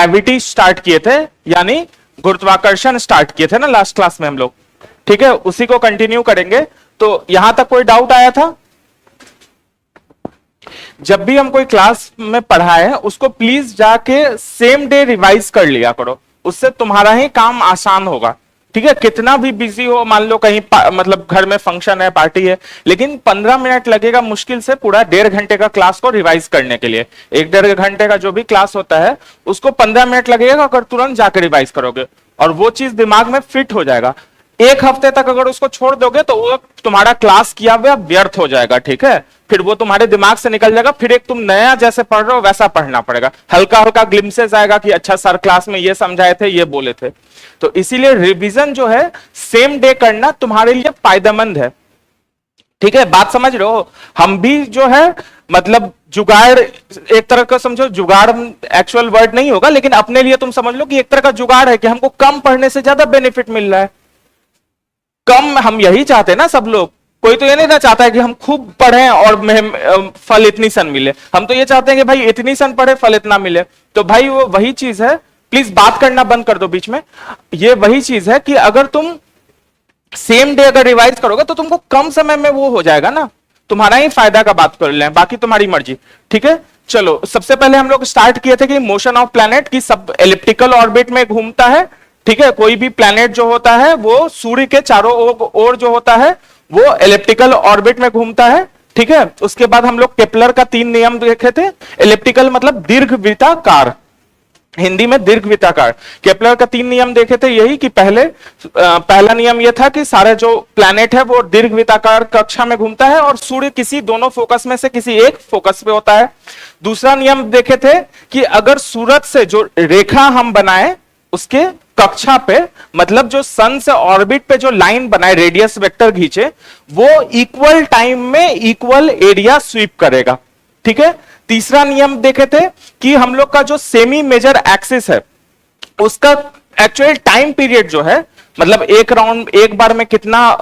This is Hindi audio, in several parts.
ग्रेविटी स्टार्ट किए थे, यानी गुरुत्वाकर्षण स्टार्ट किए थे ना लास्ट क्लास में हम लोग। ठीक है, उसी को कंटिन्यू करेंगे। तो यहां तक कोई डाउट आया था? जब भी हम कोई क्लास में पढ़ाए उसको प्लीज जाके सेम डे रिवाइज कर लिया करो, उससे तुम्हारा ही काम आसान होगा। ठीक है, कितना भी बिजी हो, मान लो कहीं मतलब घर में फंक्शन है, पार्टी है, लेकिन 15 मिनट लगेगा मुश्किल से पूरा 1.5 घंटे का क्लास को रिवाइज करने के लिए। 1-1.5 घंटे का जो भी क्लास होता है उसको 15 मिनट लगेगा अगर तुरंत जाकर रिवाइज करोगे, और वो चीज दिमाग में फिट हो जाएगा। 1 हफ्ते तक अगर उसको छोड़ दोगे तो वो तुम्हारा क्लास किया हुआ व्यर्थ हो जाएगा। ठीक है, फिर वो तुम्हारे दिमाग से निकल जाएगा, फिर एक तुम नया जैसे पढ़ रहे हो वैसा पढ़ना पड़ेगा। हल्का हल्का ग्लिम्सेस आएगा कि अच्छा सर क्लास में ये समझाए थे, ये बोले थे। तो इसीलिए रिवीजन जो है सेम डे करना तुम्हारे लिए फायदेमंद है। ठीक है, बात समझ रहे हो? हम भी जो है मतलब जुगाड़, एक तरह का समझो जुगाड़ एक्चुअल वर्ड नहीं होगा, लेकिन अपने लिए तुम समझ लो कि एक तरह का जुगाड़ है कि हमको कम पढ़ने से ज्यादा बेनिफिट मिल रहा है। कम, हम यही चाहते हैं ना सब लोग। कोई तो ये नहीं ना चाहता है कि हम खूब पढ़ें और फल इतनी सन मिले। हम तो ये चाहते हैं कि भाई इतनी सन पढ़े, फल इतना मिले। तो भाई वो वही चीज है, प्लीज बात करना बंद कर दो बीच में। ये वही चीज है कि अगर तुम सेम डे अगर रिवाइज करोगे तो तुमको कम समय में वो हो जाएगा ना, तुम्हारा ही फायदा का बात कर लें, बाकी तुम्हारी मर्जी। ठीक है, चलो सबसे पहले हम लोग स्टार्ट किए थे कि मोशन ऑफ प्लैनेट की सब एलिप्टिकल ऑर्बिट में घूमता है। ठीक है, कोई भी प्लैनेट जो होता है वो सूर्य के चारों ओर जो होता है वो एलिप्टिकल ऑर्बिट में घूमता है। ठीक है, उसके बाद हम लोग केपलर का 3 नियम देखे थे। एलिप्टिकल मतलब दीर्घवृत्ताकार, हिंदी में दीर्घवृत्ताकार। केपलर का 3 नियम देखे थे, यही कि पहला नियम यह था कि सारे जो प्लैनेट है वो दीर्घवृत्ताकार कक्षा में घूमता है और सूर्य किसी दोनों फोकस में से किसी एक फोकस पे होता है। दूसरा नियम देखे थे कि अगर सूरज से जो रेखा हम बनाए उसके कक्षा पे, मतलब जो सन से ऑर्बिट पे जो लाइन बनाए, रेडियस वेक्टर खींचे, वो इक्वल टाइम में इक्वल एरिया स्वीप करेगा। ठीक है, तीसरा नियम देखे थे कि हम लोग का जो सेमी मेजर एक्सिस है उसका एक्चुअल टाइम पीरियड जो है, मतलब एक राउंड, एक बार में कितना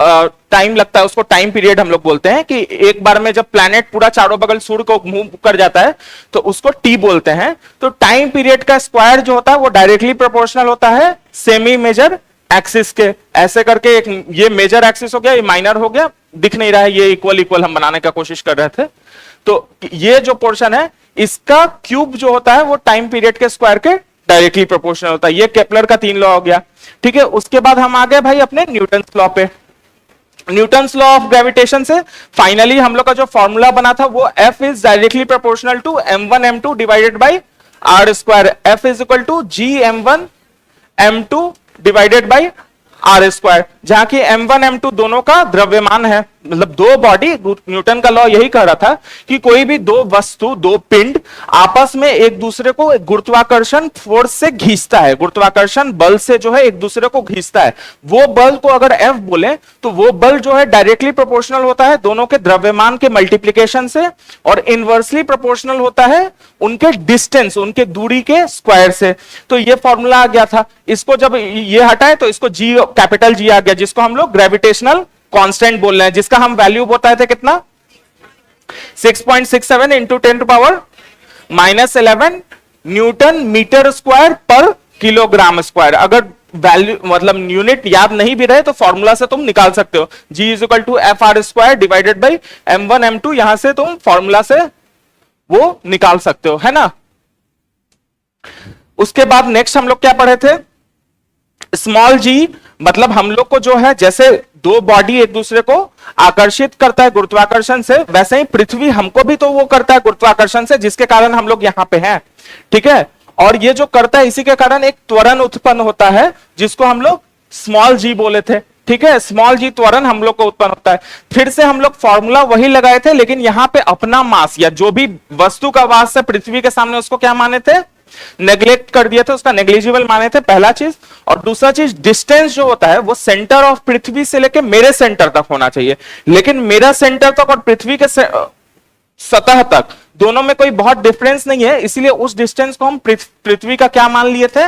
टाइम लगता है उसको टाइम पीरियड हम लोग बोलते हैं। कि एक बार में जब प्लैनेट पूरा चारों बगल सूर्य को मूव कर जाता है तो उसको टी बोलते हैं। तो टाइम पीरियड का स्क्वायर जो होता है वो डायरेक्टली प्रोपोर्शनल होता है सेमी मेजर एक्सिस के। ऐसे करके एक ये मेजर एक्सिस हो गया, ये माइनर हो गया, दिख नहीं रहा है, ये इक्वल इक्वल हम बनाने का कोशिश कर रहे थे। तो ये जो पोर्शन है इसका क्यूब जो होता है वो टाइम पीरियड के स्क्वायर के डायरेक्टली प्रोपोर्शनल होता है। ये केपलर का 3 लॉ हो गया। ठीक है, उसके बाद हम आ गए भाई अपने न्यूटन्स लॉ पे। न्यूटन्स लॉ ऑफ ग्रेविटेशन से फाइनली हम लोग का जो फॉर्मूला बना था वो F is directly proportional to m1 m2 divided by r square. F is equal to g m1 m2 divided by r square, जहां की m1 m2 दोनों का द्रव्यमान है, मतलब दो बॉडी। न्यूटन का लॉ यही कह रहा था कि कोई भी दो वस्तु, दो पिंड आपस में एक दूसरे को गुरुत्वाकर्षण फोर्स से खींचता है, गुरुत्वाकर्षण बल से जो है एक दूसरे को खींचता है। वो बल को अगर F बोले तो वो बल जो है डायरेक्टली प्रोपोर्शनल होता है दोनों के द्रव्यमान के मल्टीप्लीकेशन से, और इनवर्सली प्रोपोर्शनल होता है उनके डिस्टेंस, उनके दूरी के स्क्वायर से। तो ये फॉर्मूला आ गया था। इसको जब ये हटाए तो इसको G, कैपिटल G आ गया, जिसको हम लोग ग्रेविटेशनल कांस्टेंट बोल रहे हैं, जिसका हम वैल्यू बताए थे कितना, 6.67 इंटू 10⁻⁻11 न्यूटन मीटर स्क्वायर पर किलोग्राम स्क्वायर। अगर वैल्यू मतलब यूनिट याद नहीं भी रहे तो फॉर्मूला से तुम निकाल सकते हो। G is equal to f r square divided by m1 m2, यहां से तुम फॉर्मूला से वो निकाल सकते हो, है ना। उसके बाद नेक्स्ट हम लोग क्या पढ़े थे, स्मॉल g, मतलब हम लोग को जो है जैसे दो बॉडी एक दूसरे को आकर्षित करता है गुरुत्वाकर्षण से, वैसे ही पृथ्वी हमको भी तो वो करता है गुरुत्वाकर्षण से, जिसके कारण हम लोग यहां पे हैं। ठीक है, और ये जो करता है इसी के कारण एक त्वरण उत्पन्न होता है जिसको हम लोग स्मॉल g बोले थे। ठीक है, स्मॉल g त्वरण हम लोग को उत्पन्न होता है। फिर से हम लोग फॉर्मूला वही लगाए थे, लेकिन यहां पे अपना मास या जो भी वस्तु का मास है पृथ्वी के सामने उसको क्या माने थे, नेग्लेक्ट कर दिया था, उसका नेग्लिजिबल माने थे, पहला चीज। और दूसरा चीज डिस्टेंस जो होता है वो सेंटर ऑफ पृथ्वी से लेके मेरे सेंटर तक होना चाहिए, लेकिन मेरा सेंटर तक और पृथ्वी के सतह तक दोनों में कोई बहुत डिफरेंस नहीं है, इसलिए उस डिस्टेंस को हम पृथ्वी का क्या मान लिए थे,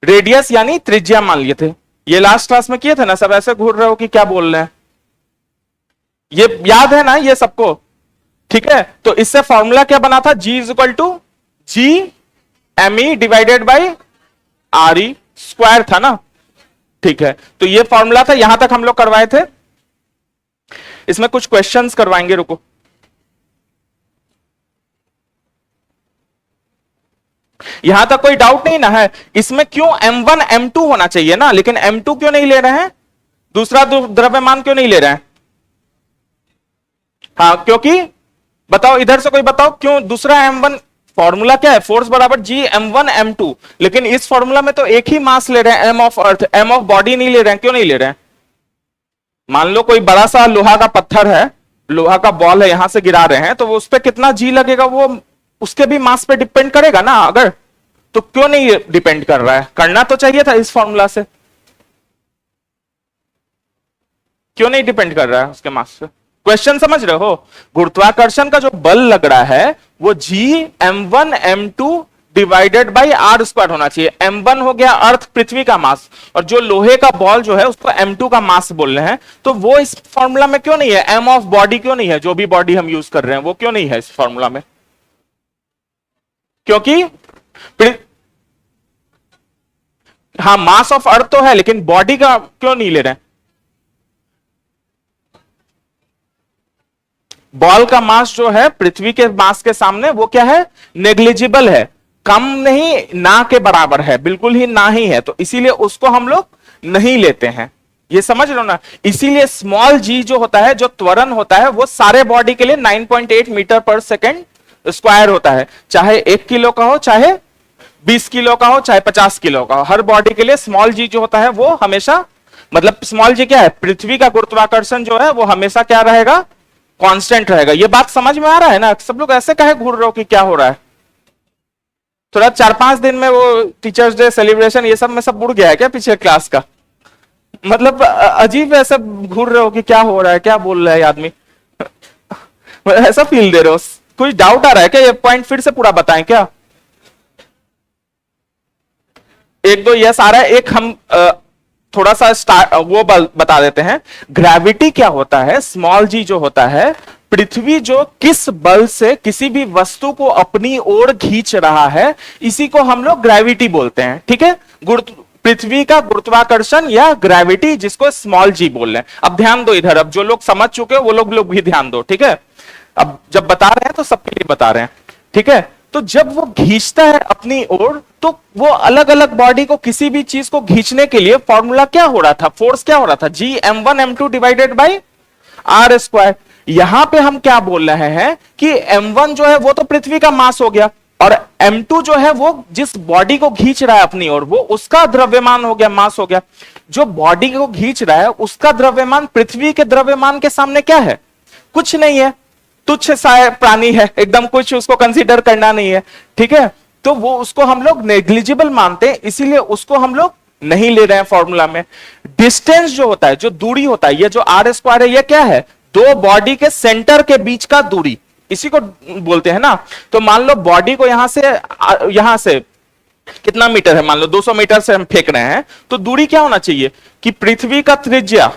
रेडियस यानी त्रिज्या मान लिए थे। ये लास्ट क्लास में किए थे ना, सब ऐसे घूर रहे हो कि क्या बोल रहे हैं, ये याद है ना ये सबको। ठीक है, तो इससे फॉर्मूला क्या बना था, G is equal to G m e divided by r e square था ना। ठीक है, तो ये फॉर्मूला था, यहां तक हम लोग करवाए थे। इसमें कुछ क्वेश्चंस करवाएंगे, रुको। यहां तक कोई डाउट नहीं ना है? इसमें क्यों M1 M2 होना चाहिए ना, लेकिन M2 क्यों नहीं ले रहे हैं? दूसरा द्रव्यमान क्यों नहीं ले रहे हैं? हाँ, क्योंकि बताओ, इधर से कोई बताओ क्यों दूसरा M1? फॉर्मूला क्या है? फोर्स बराबर G M1 M2, लेकिन इस फॉर्मूला में तो एक ही मास ले रहे हैं, M of earth, M of body नहीं ले रहे हैं। क्यों नहीं ले रहे हैं? मान लो कोई बड़ा सा लोहा का पत्थर है, लोहा का बॉल है, यहां से गिरा रहे हैं, तो वो उस पर कितना जी लगेगा, वो उसके भी मास पे डिपेंड करेगा ना। अगर तो क्यों नहीं डिपेंड कर रहा है? करना तो चाहिए था इस फॉर्मूला से। क्यों नहीं डिपेंड कर रहा है उसके मास पे? क्वेश्चन समझ रहे हो? गुरुत्वाकर्षण का जो बल लग रहा है वो G M1 M2 divided by r square होना चाहिए। M1 हो गया अर्थ, पृथ्वी का मास, और जो लोहे का बॉल जो है उसको M2 का मास बोल रहे हैं। तो वो इस फॉर्मूला में क्यों नहीं है? M ऑफ बॉडी क्यों नहीं है? जो भी बॉडी हम यूज कर रहे हैं वो क्यों नहीं है इस फॉर्मूला में? क्योंकि हाँ, मास ऑफ अर्थ तो है, लेकिन बॉडी का क्यों नहीं ले रहे हैं? बॉल का मास जो है पृथ्वी के मास के सामने वो क्या है? नेग्लिजिबल है, कम नहीं, ना के बराबर है, बिल्कुल ही ना ही है। तो इसीलिए उसको हम लोग नहीं लेते हैं। ये समझ लो ना। इसीलिए स्मॉल जी जो होता है, जो त्वरण होता है, वो सारे बॉडी के लिए 9.8 मीटर पर सेकेंड स्क्वायर होता है। चाहे 1 किलो का हो, चाहे 20 किलो का हो, चाहे 50 किलो का हो, हर बॉडी के लिए स्मॉल जी जो होता है वो हमेशा, मतलब स्मॉल जी क्या है? पृथ्वी का गुरुत्वाकर्षण जो है वो हमेशा क्या रहेगा? कांस्टेंट रहेगा। ये बात समझ में आ रहा है ना? सब लोग ऐसे काहे घूर रहे हो कि क्या हो रहा है? थोड़ा 4-5 दिन में वो टीचर्स डे सेलिब्रेशन ये सब में सब उड़ गया है क्या पिछले क्लास का? मतलब अजीब ऐसा घूर रहे हो कि क्या हो रहा है, क्या बोल रहा है आदमी? ऐसा फील दे रहे हो? कुछ डाउट आ रहा है क्या? ये पॉइंट फिर से पूरा बताएं क्या? एक दो यस आ रहा है, एक हम थोड़ा सा वो बता देते हैं। ग्रेविटी क्या होता है? स्मॉल जी जो होता है, पृथ्वी जो किस बल से किसी भी वस्तु को अपनी ओर खींच रहा है, इसी को हम लोग ग्रेविटी बोलते हैं। ठीक है, पृथ्वी का गुरुत्वाकर्षण या ग्रेविटी, जिसको स्मॉल जी बोल रहे हैं। अब ध्यान दो इधर, अब जो लोग समझ चुके हो वो लोग भी ध्यान दो। ठीक है, अब जब बता रहे हैं तो सबके लिए बता रहे हैं। ठीक है, तो जब वो खींचता है अपनी ओर, तो वो अलग अलग बॉडी को, किसी भी चीज को खींचने के लिए फॉर्मूला क्या हो रहा था? फोर्स क्या हो रहा था? G M1 M2 divided by r square. यहां पे हम क्या बोल रहे हैं कि M1 जो है वो तो पृथ्वी का मास हो गया, और M2 जो है वो जिस बॉडी को खींच रहा है अपनी ओर, वो उसका द्रव्यमान हो गया, मास हो गया। जो बॉडी को खींच रहा है उसका द्रव्यमान पृथ्वी के द्रव्यमान के सामने क्या है? कुछ नहीं है, तुच्छ सा प्राणी है एकदम, कुछ उसको कंसीडर करना नहीं है। ठीक है, तो वो उसको हम लोग नेग्लिजिबल मानते हैं, इसीलिए उसको हम लोग नहीं ले रहे हैं फॉर्मूला में। डिस्टेंस जो होता है, जो दूरी होता है, ये जो आर स्क्वायर है, ये क्या है? दो बॉडी के सेंटर के बीच का दूरी, इसी को बोलते हैं ना। तो मान लो बॉडी को यहां से कितना मीटर है? मान लो 200 मीटर से हम फेंक रहे हैं, तो दूरी क्या होना चाहिए कि पृथ्वी का त्रिज्या,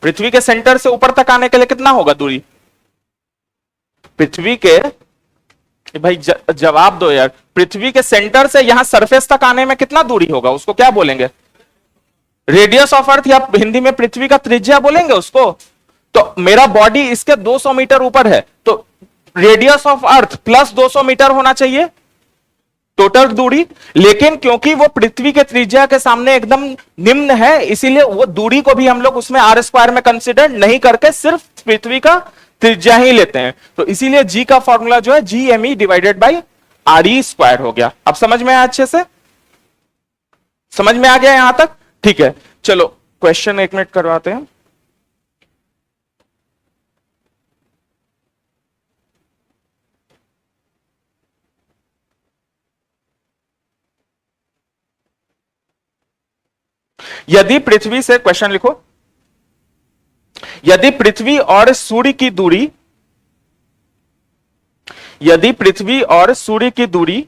पृथ्वी के सेंटर से ऊपर तक आने के लिए कितना होगा दूरी? पृथ्वी के, भाई जवाब दो यार, पृथ्वी के सेंटर से यहां सरफेस तक आने में कितना दूरी होगा? उसको क्या बोलेंगे? रेडियस ऑफ अर्थ, या हिंदी में पृथ्वी का त्रिज्या बोलेंगे उसको। तो मेरा बॉडी इसके 200 मीटर ऊपर है, तो radius of earth plus 200 metre होना चाहिए टोटल दूरी। लेकिन क्योंकि वो पृथ्वी के त्रिज्या के सामने एकदम निम्न है, इसीलिए वो दूरी को भी हम लोग उसमें आर स्क्वायर में कंसिडर नहीं करके सिर्फ पृथ्वी का त्रिज्या ही लेते हैं। तो इसीलिए जी का फॉर्मूला जो है GME divided by RE square हो गया। अब समझ में आया? अच्छे से समझ में आ गया यहां तक? ठीक है, चलो क्वेश्चन 1 मिनट करवाते हैं। यदि पृथ्वी से, क्वेश्चन लिखो, यदि पृथ्वी और सूर्य की दूरी, यदि पृथ्वी और सूर्य की दूरी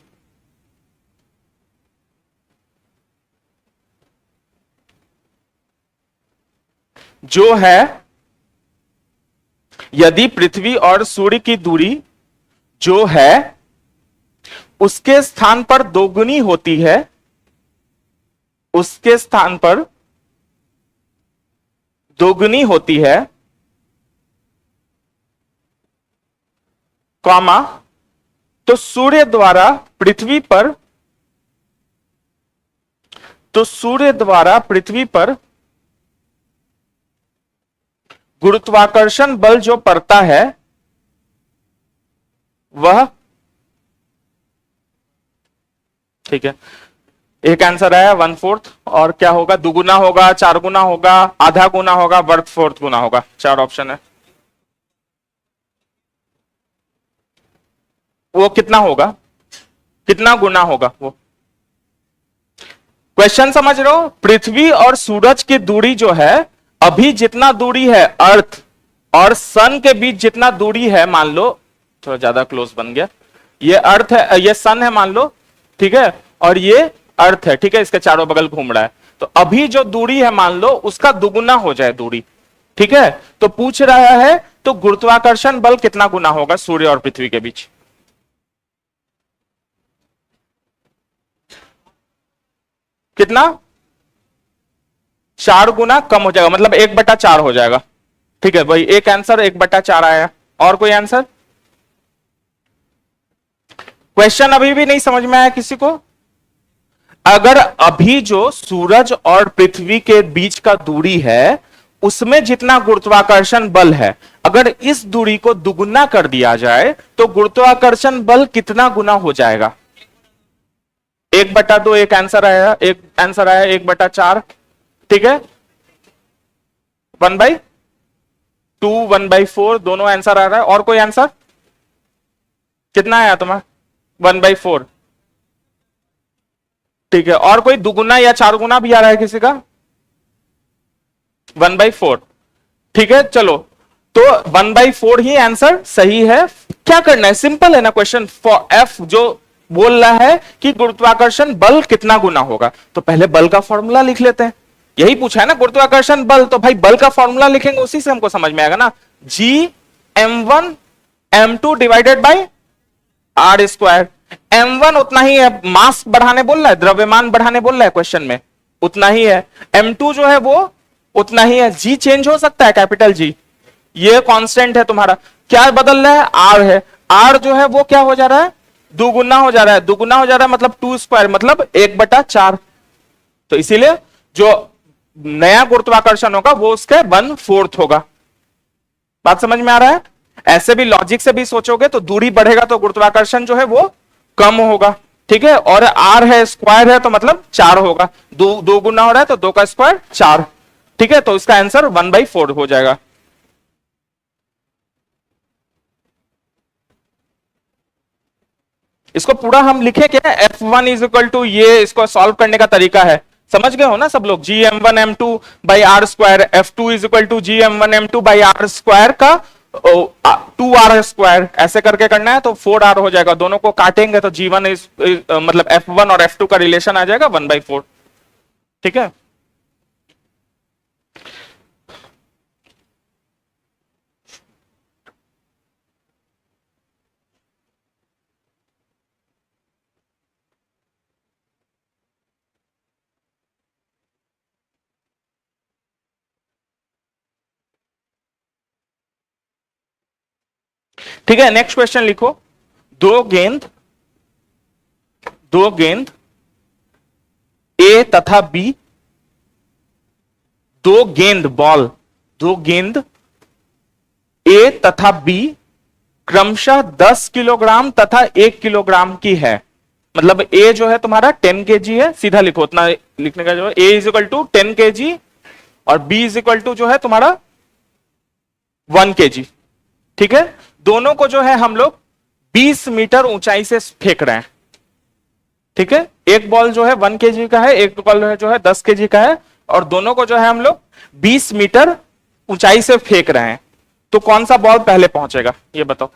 जो है, यदि पृथ्वी और सूर्य की दूरी जो है उसके स्थान पर दोगुनी होती है, उसके स्थान पर दोगुनी होती है, कॉमा, तो सूर्य द्वारा पृथ्वी पर, तो सूर्य द्वारा पृथ्वी पर गुरुत्वाकर्षण बल जो पड़ता है वह, ठीक है, एक आंसर आया 1/4, और क्या होगा, दुगुना होगा, चार गुना होगा, आधा गुना होगा, 1/4 गुना होगा, चार ऑप्शन है। वो कितना होगा, कितना गुना होगा वो, क्वेश्चन समझ रहे हो? पृथ्वी और सूरज की दूरी जो है, अभी जितना दूरी है अर्थ और सन के बीच जितना दूरी है, मान लो थोड़ा ज्यादा क्लोज बन गया, ये अर्थ है, ये सन है मान लो, ठीक है, और ये अर्थ है, ठीक है, इसके चारों बगल घूम रहा है, तो अभी जो दूरी है मान लो उसका दुगुना हो जाए दूरी, ठीक है, तो पूछ रहा है तो गुरुत्वाकर्षण बल कितना गुना होगा सूर्य और पृथ्वी के बीच? कितना? 4 गुना कम हो जाएगा, मतलब 1/4 हो जाएगा, ठीक है भाई, एक आंसर 1/4 आया। और कोई आंसर? क्वेश्चन अभी भी नहीं समझ में आया किसी को? अगर अभी जो सूरज और पृथ्वी के बीच का दूरी है उसमें जितना गुरुत्वाकर्षण बल है, अगर इस दूरी को दुगुना कर दिया जाए तो गुरुत्वाकर्षण बल कितना गुना हो जाएगा? 1/2 एक आंसर आया, एक आंसर आया 1/4, ठीक है, 1/2, 1/4 दोनों आंसर आ रहा है। और कोई आंसर? कितना आया तुम्हारा? 1/4, ठीक है, और कोई दुगुना या चार गुना भी आ रहा है किसी का? 1/4, ठीक है, चलो, तो 1/4 ही आंसर सही है। क्या करना है, सिंपल है ना क्वेश्चन, फॉर एफ जो बोल रहा है कि गुरुत्वाकर्षण बल कितना गुना होगा, तो पहले बल का फॉर्मूला लिख लेते हैं, यही पूछा है ना गुरुत्वाकर्षण बल, तो भाई बल का फॉर्मूला लिखेंगे, उसी से हमको समझ में आएगा ना, G m1 m2 divided by r²। m1 उतना ही है, मास बढ़ाने बोल रहा है, द्रव्यमान बढ़ाने बोल रहा है क्वेश्चन में, उतना ही है। m2 जो है वो उतना ही है। g चेंज हो सकता है, कैपिटल G, ये कांस्टेंट है तुम्हारा। क्या बदल रहा है? r है, r जो है वो क्या हो जा रहा है? दुगुना हो जा रहा है, दुगुना हो जा रहा है मतलब 2² मतलब 1/4, तो इसीलिए जो नया गुरुत्वाकर्षण होगा वो उसके 1/4 होगा। बात समझ में आ रहा है? ऐसे भी लॉजिक से भी सोचोगे तो दूरी बढ़ेगा तो गुरुत्वाकर्षण जो है वो कम होगा, ठीक है, और r है, स्क्वायर है, तो मतलब 4 होगा, दो गुना हो रहा है तो 2 का स्क्वायर 4, ठीक है, तो इसका आंसर 1/4 हो जाएगा। इसको पूरा हम लिखे क्या, F1 इज इक्वल टू, ये इसको सॉल्व करने का तरीका है, समझ गए हो ना सब लोग, Gm1m2 by r², F2 is equal to Gm1m2 by r² का 2r², ऐसे करके करना है, तो 4r हो जाएगा, दोनों को काटेंगे तो G1 इज मतलब F1 और F2 का रिलेशन आ जाएगा 1/4, ठीक है। ठीक है, नेक्स्ट क्वेश्चन लिखो, दो गेंद ए तथा बी, दो गेंद बॉल, दो गेंद ए तथा बी क्रमशः 10 किलोग्राम तथा 1 किलोग्राम की है, मतलब ए जो है तुम्हारा 10 kg है, सीधा लिखो, उतना लिखने का जो ए इज इक्वल टू 10 kg और बी इज इक्वल टू जो है तुम्हारा 1 kg, ठीक है, दोनों को जो है हम लोग 20 मीटर ऊंचाई से फेंक रहे हैं, ठीक है, एक बॉल जो है 1 kg का है, एक बॉल जो है 10 kg का है, और दोनों को जो है हम लोग 20 मीटर ऊंचाई से फेंक रहे हैं, तो कौन सा बॉल पहले पहुंचेगा ये बताओ?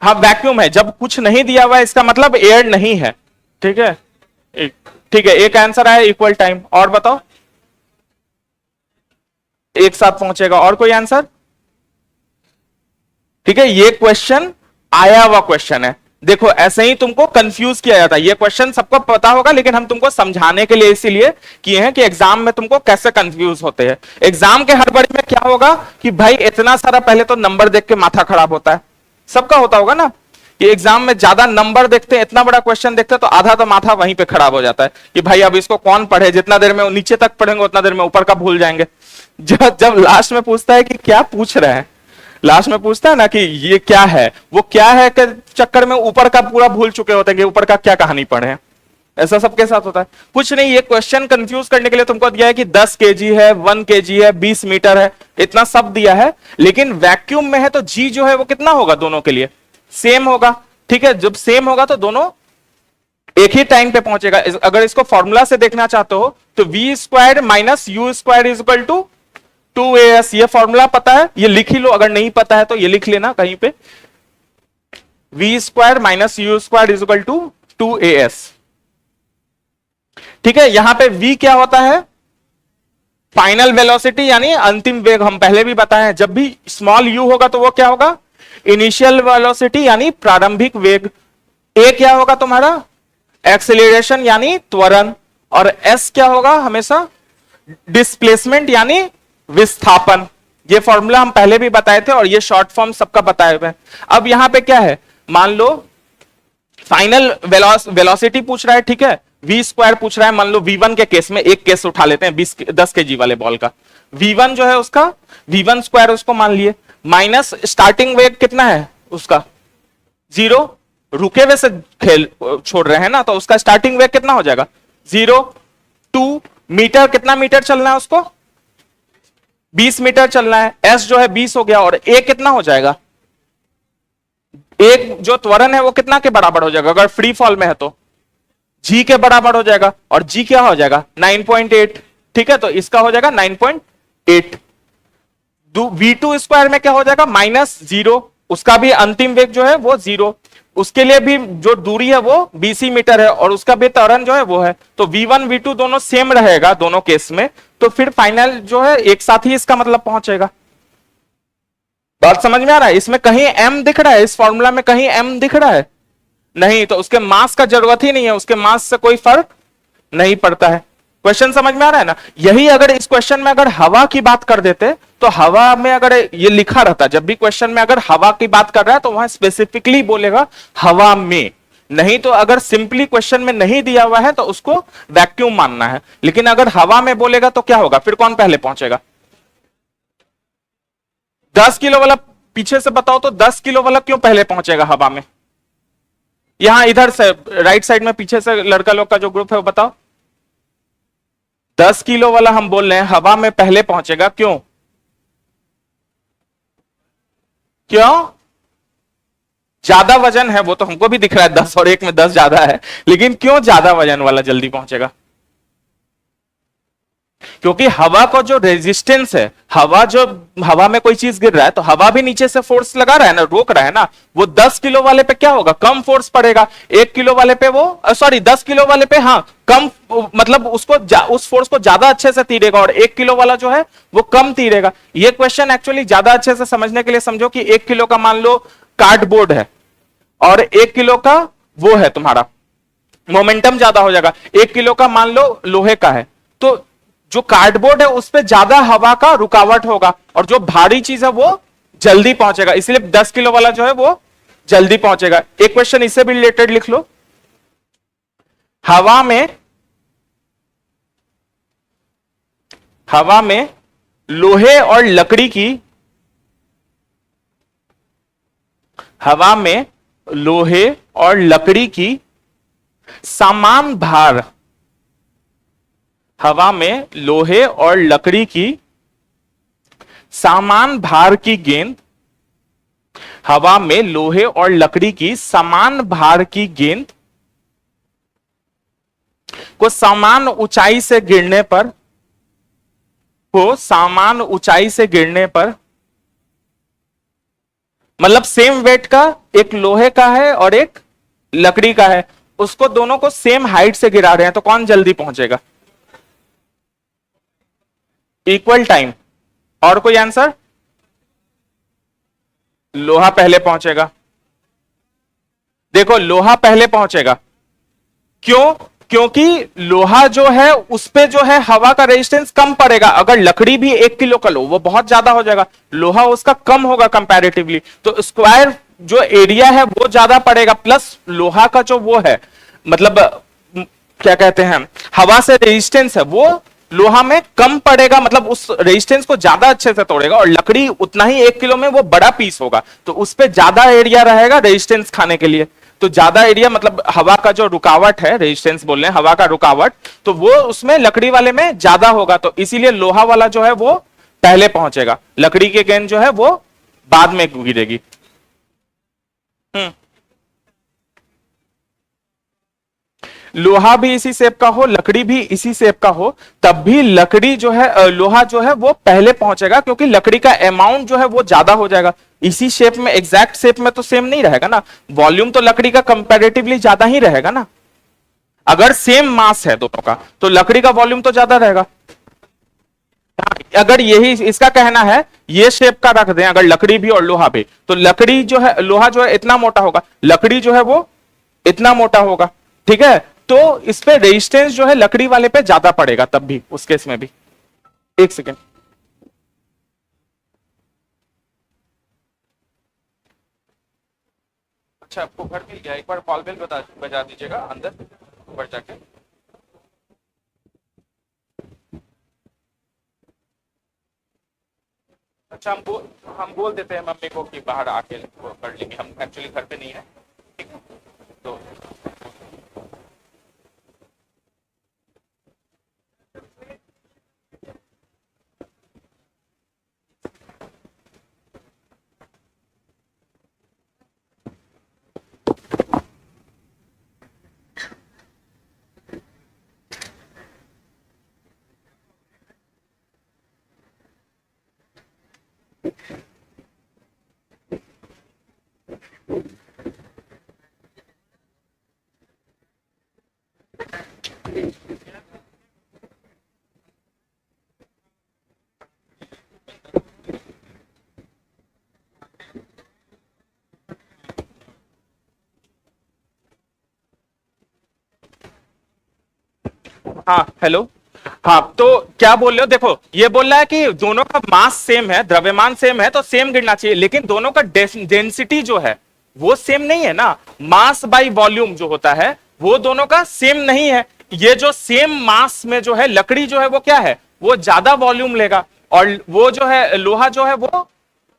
हाँ, वैक्यूम है, जब कुछ नहीं दिया हुआ है इसका मतलब एयर नहीं है, ठीक है, ठीक है, एक आंसर आया इक्वल टाइम, और बताओ? एक साथ पहुंचेगा। और कोई आंसर? ठीक है, ये क्वेश्चन आया हुआ क्वेश्चन है। देखो ऐसे ही तुमको कंफ्यूज किया जाता है, ये क्वेश्चन सबको पता होगा लेकिन हम तुमको समझाने के लिए इसीलिए किए हैं कि एग्जाम में तुमको कैसे कंफ्यूज होते हैं। एग्जाम के हड़बड़ी में क्या होगा कि भाई इतना सारा पहले तो नंबर देख के माथा खराब होता है, सबका होता होगा ना कि एग्जाम में ज्यादा नंबर देखते हैं, इतना बड़ा क्वेश्चन देखते हैं तो आधा तो माथा वहीं पे खराब हो जाता है कि भाई अब इसको कौन पढ़े, जितना देर में नीचे तक पढ़ेंगे उतना देर में ऊपर का भूल जाएंगे। जब लास्ट में पूछता है कि क्या पूछ रहे हैं, लास्ट में पूछता है ना कि ये क्या है, वो क्या है के चक्कर में ऊपर का पूरा भूल चुके होते हैं कि ऊपर का क्या कहानी पढ़े हैं। ऐसा सबके साथ होता है। कुछ नहीं, ये क्वेश्चन कंफ्यूज करने के लिए तुमको दिया है कि 10 केजी है, 1 केजी है, 20 मीटर है, इतना सब दिया है। लेकिन वैक्यूम में है तो जी जो है वो कितना होगा, दोनों के लिए सेम होगा। ठीक है, जब सेम होगा तो दोनों एक ही टाइम पे पहुंचेगा। अगर इसको फॉर्मूला से देखना चाहते हो तो v square minus u square is equal to 2as, ये फॉर्मूला पता है, ये लिख ही लो, अगर नहीं पता है तो ये लिख लेना कहीं पे, v square minus u square is equal to 2as। ठीक है, यहां पे v क्या होता है, फाइनल वेलोसिटी यानी अंतिम वेग। हम पहले भी बताए हैं जब भी स्मॉल u होगा तो वो क्या होगा, इनिशियल वेलोसिटी यानी प्रारंभिक वेग। a क्या होगा तुम्हारा, एक्सेलरेशन यानी त्वरण, और s क्या होगा हमेशा, डिस्प्लेसमेंट यानी विस्थापन। ये फॉर्मूला हम पहले भी बताए थे और ये शॉर्ट फॉर्म सबका बताए हुए हैं। अब यहां पे क्या है, मान लो फाइनल वेलोसिटी पूछ रहा है, ठीक है, वी स्क्वायर पूछ रहा है। मान लो v1 के केस में एक केस उठा लेते हैं 10 केजी वाले बॉल का, v1 जो है उसका v1 स्क्वायर उसको मान लिए, माइनस स्टार्टिंग वेग कितना है उसका 0, रुके हुए से खेल छोड़ रहे हैं ना तो उसका स्टार्टिंग वेग कितना हो जाएगा 0, 2 मीटर, कितना मीटर चलना है उसको 20 मीटर चलना है, s जो है 20 हो गया, और a कितना हो जाएगा, एक जो त्वरण है वो कितना के बराबर हो जाएगा, अगर फ्री फॉल में है तो g के बराबर हो जाएगा, और g क्या हो जाएगा 9.8। ठीक है, तो इसका हो जाएगा 9.8। v2 स्क्वायर में क्या हो जाएगा -0, उसका भी अंतिम वेग जो है वो 0, उसके लिए भी जो दूरी है वो 20 मीटर है, और उसका भी त्वरण जो है वो है। तो v1 v2 दोनों सेम रहेगा दोनों केस में, तो फिर फाइनल जो है एक साथ ही इसका मतलब पहुंचेगा। बात समझ में आ रहा है, इसमें कहीं m दिख रहा है, इस फॉर्मूला में कहीं m दिख रहा है नहीं, तो उसके मास का जरूरत ही नहीं है, उसके मास से कोई फर्क नहीं पड़ता है। क्वेश्चन समझ में आ रहा है ना। यही अगर इस क्वेश्चन में अगर हवा की बात कर देते तो हवा में अगर ये लिखा रहता, जब भी क्वेश्चन में अगर हवा की बात कर रहा है तो वहां स्पेसिफिकली बोलेगा हवा में, नहीं तो अगर सिंपली क्वेश्चन में नहीं दिया हुआ है तो उसको वैक्यूम मानना है। लेकिन अगर हवा में बोलेगा तो क्या होगा, फिर कौन पहले पहुंचेगा। 10 किलो वाला पीछे से बताओ तो 10 किलो वाला क्यों पहले पहुंचेगा हवा में, यहां इधर से राइट साइड में पीछे से लड़का लोग का जो ग्रुप है वो बताओ। 10 किलो वाला हम बोल रहे हैं हवा में पहले पहुंचेगा, क्यों क्यों, ज्यादा वजन है, वो तो हमको भी दिख रहा है 10 और 1 में 10 ज्यादा है, लेकिन क्यों ज्यादा वजन वाला जल्दी पहुंचेगा, क्योंकि हवा का जो रेजिस्टेंस है, हवा में कोई चीज गिर रहा है तो हवा भी नीचे से फोर्स लगा रहा है ना, रोक रहा है ना, वो 10 किलो वाले पे क्या होगा, कम फोर्स पड़ेगा, 1 किलो वाले पे वो 10 किलो वाले पे हाँ कम, मतलब उसको उस फोर्स को ज्यादा अच्छे से तीरेगा, और 1 किलो वाला जो है वो कम तीरेगा। ये क्वेश्चन एक्चुअली ज्यादा अच्छे से समझने के लिए समझो कि 1 किलो का मान लो कार्डबोर्ड है और 1 किलो का वो है तुम्हारा, मोमेंटम ज्यादा हो जाएगा। 1 किलो का मान लो लोहे का है तो जो कार्डबोर्ड है उस पे ज्यादा हवा का रुकावट होगा, और जो भारी चीज है वो जल्दी पहुंचेगा, इसलिए 10 किलो वाला जो है वो जल्दी पहुंचेगा। एक क्वेश्चन इससे भी रिलेटेड लिख लो, हवा में लोहे और लकड़ी की, हवा में लोहे और लकड़ी की समान भार, हवा में लोहे और लकड़ी की समान भार की गेंद, हवा में लोहे और लकड़ी की समान भार की गेंद को समान ऊंचाई से गिरने पर, मतलब सेम वेट का, एक लोहे का है और एक लकड़ी का है, उसको दोनों को सेम हाइट से गिरा रहे हैं तो कौन जल्दी पहुंचेगा, इक्वल टाइम। और कोई आंसर, लोहा पहले पहुंचेगा। देखो लोहा पहले पहुंचेगा, क्यों? क्योंकि लोहा जो है उस पे जो है हवा का रेजिस्टेंस कम पड़ेगा। अगर लकड़ी भी 1 किलो का लो, वो बहुत ज्यादा हो जाएगा, लोहा उसका कम होगा कंपैरेटिवली, तो स्क्वायर जो एरिया है वो ज्यादा पड़ेगा। प्लस लोहा का जो वो है, मतलब क्या कहते हैं, हवा से रेजिस्टेंस है वो लोहा में कम पड़ेगा, मतलब उस रेजिस्टेंस को ज्यादा अच्छे से तोड़ेगा। और लकड़ी उतना ही 1 किलो में वो बड़ा पीस होगा, तो उस पर ज्यादा एरिया रहेगा रेजिस्टेंस खाने के लिए। तो ज्यादा एरिया मतलब हवा का जो रुकावट है, रेजिस्टेंस बोल रहे हैं, हवा का रुकावट, तो वो उसमें लकड़ी वाले में ज्यादा होगा। तो इसीलिए लोहा वाला जो है वो पहले पहुंचेगा, लकड़ी की गेंद जो है वो बाद में गिरेगी। हम्म। लोहा भी इसी शेप का हो, लकड़ी भी इसी शेप का हो, तब भी लकड़ी जो है लोहा जो है वो पहले पहुंचेगा, क्योंकि लकड़ी का अमाउंट जो है वो ज्यादा हो जाएगा। इसी शेप में, एग्जैक्ट शेप में तो सेम नहीं रहेगा ना, वॉल्यूम तो लकड़ी का कंपैरेटिवली ज्यादा ही रहेगा ना। अगर सेम मास है दोनों का तो लकड़ी का वॉल्यूम तो ज्यादा रहेगा। अगर यही इसका कहना है, ये शेप का रख दें अगर लकड़ी भी और लोहा भी, तो लकड़ी जो है, लोहा जो है इतना मोटा होगा, लकड़ी जो है वो इतना मोटा होगा, ठीक है। तो इस पे रेजिस्टेंस जो है लकड़ी वाले पे ज्यादा पड़ेगा, तब भी उस केस में भी। एक सेकेंड। अच्छा, आपको घर मिल गया? एक बार कॉल बेल बजा दीजिएगा अंदर ऊपर जाके। अच्छा, हम बोल देते हैं मम्मी को कि बाहर आके वो कर लेंगे, हम एक्चुअली घर पे नहीं है, ठीक है। तो हाँ, हेलो। हाँ, तो क्या बोल रहे हो? देखो, ये बोल रहा है कि दोनों का मास सेम है, द्रव्यमान सेम है, तो सेम गिरना चाहिए, लेकिन दोनों का डेंसिटी जो है वो सेम नहीं है ना। मास बाई वॉल्यूम जो होता है वो दोनों का सेम नहीं है। ये जो सेम मास में जो है लकड़ी जो है वो क्या है, वो ज्यादा वॉल्यूम लेगा, और वो जो है लोहा जो है वो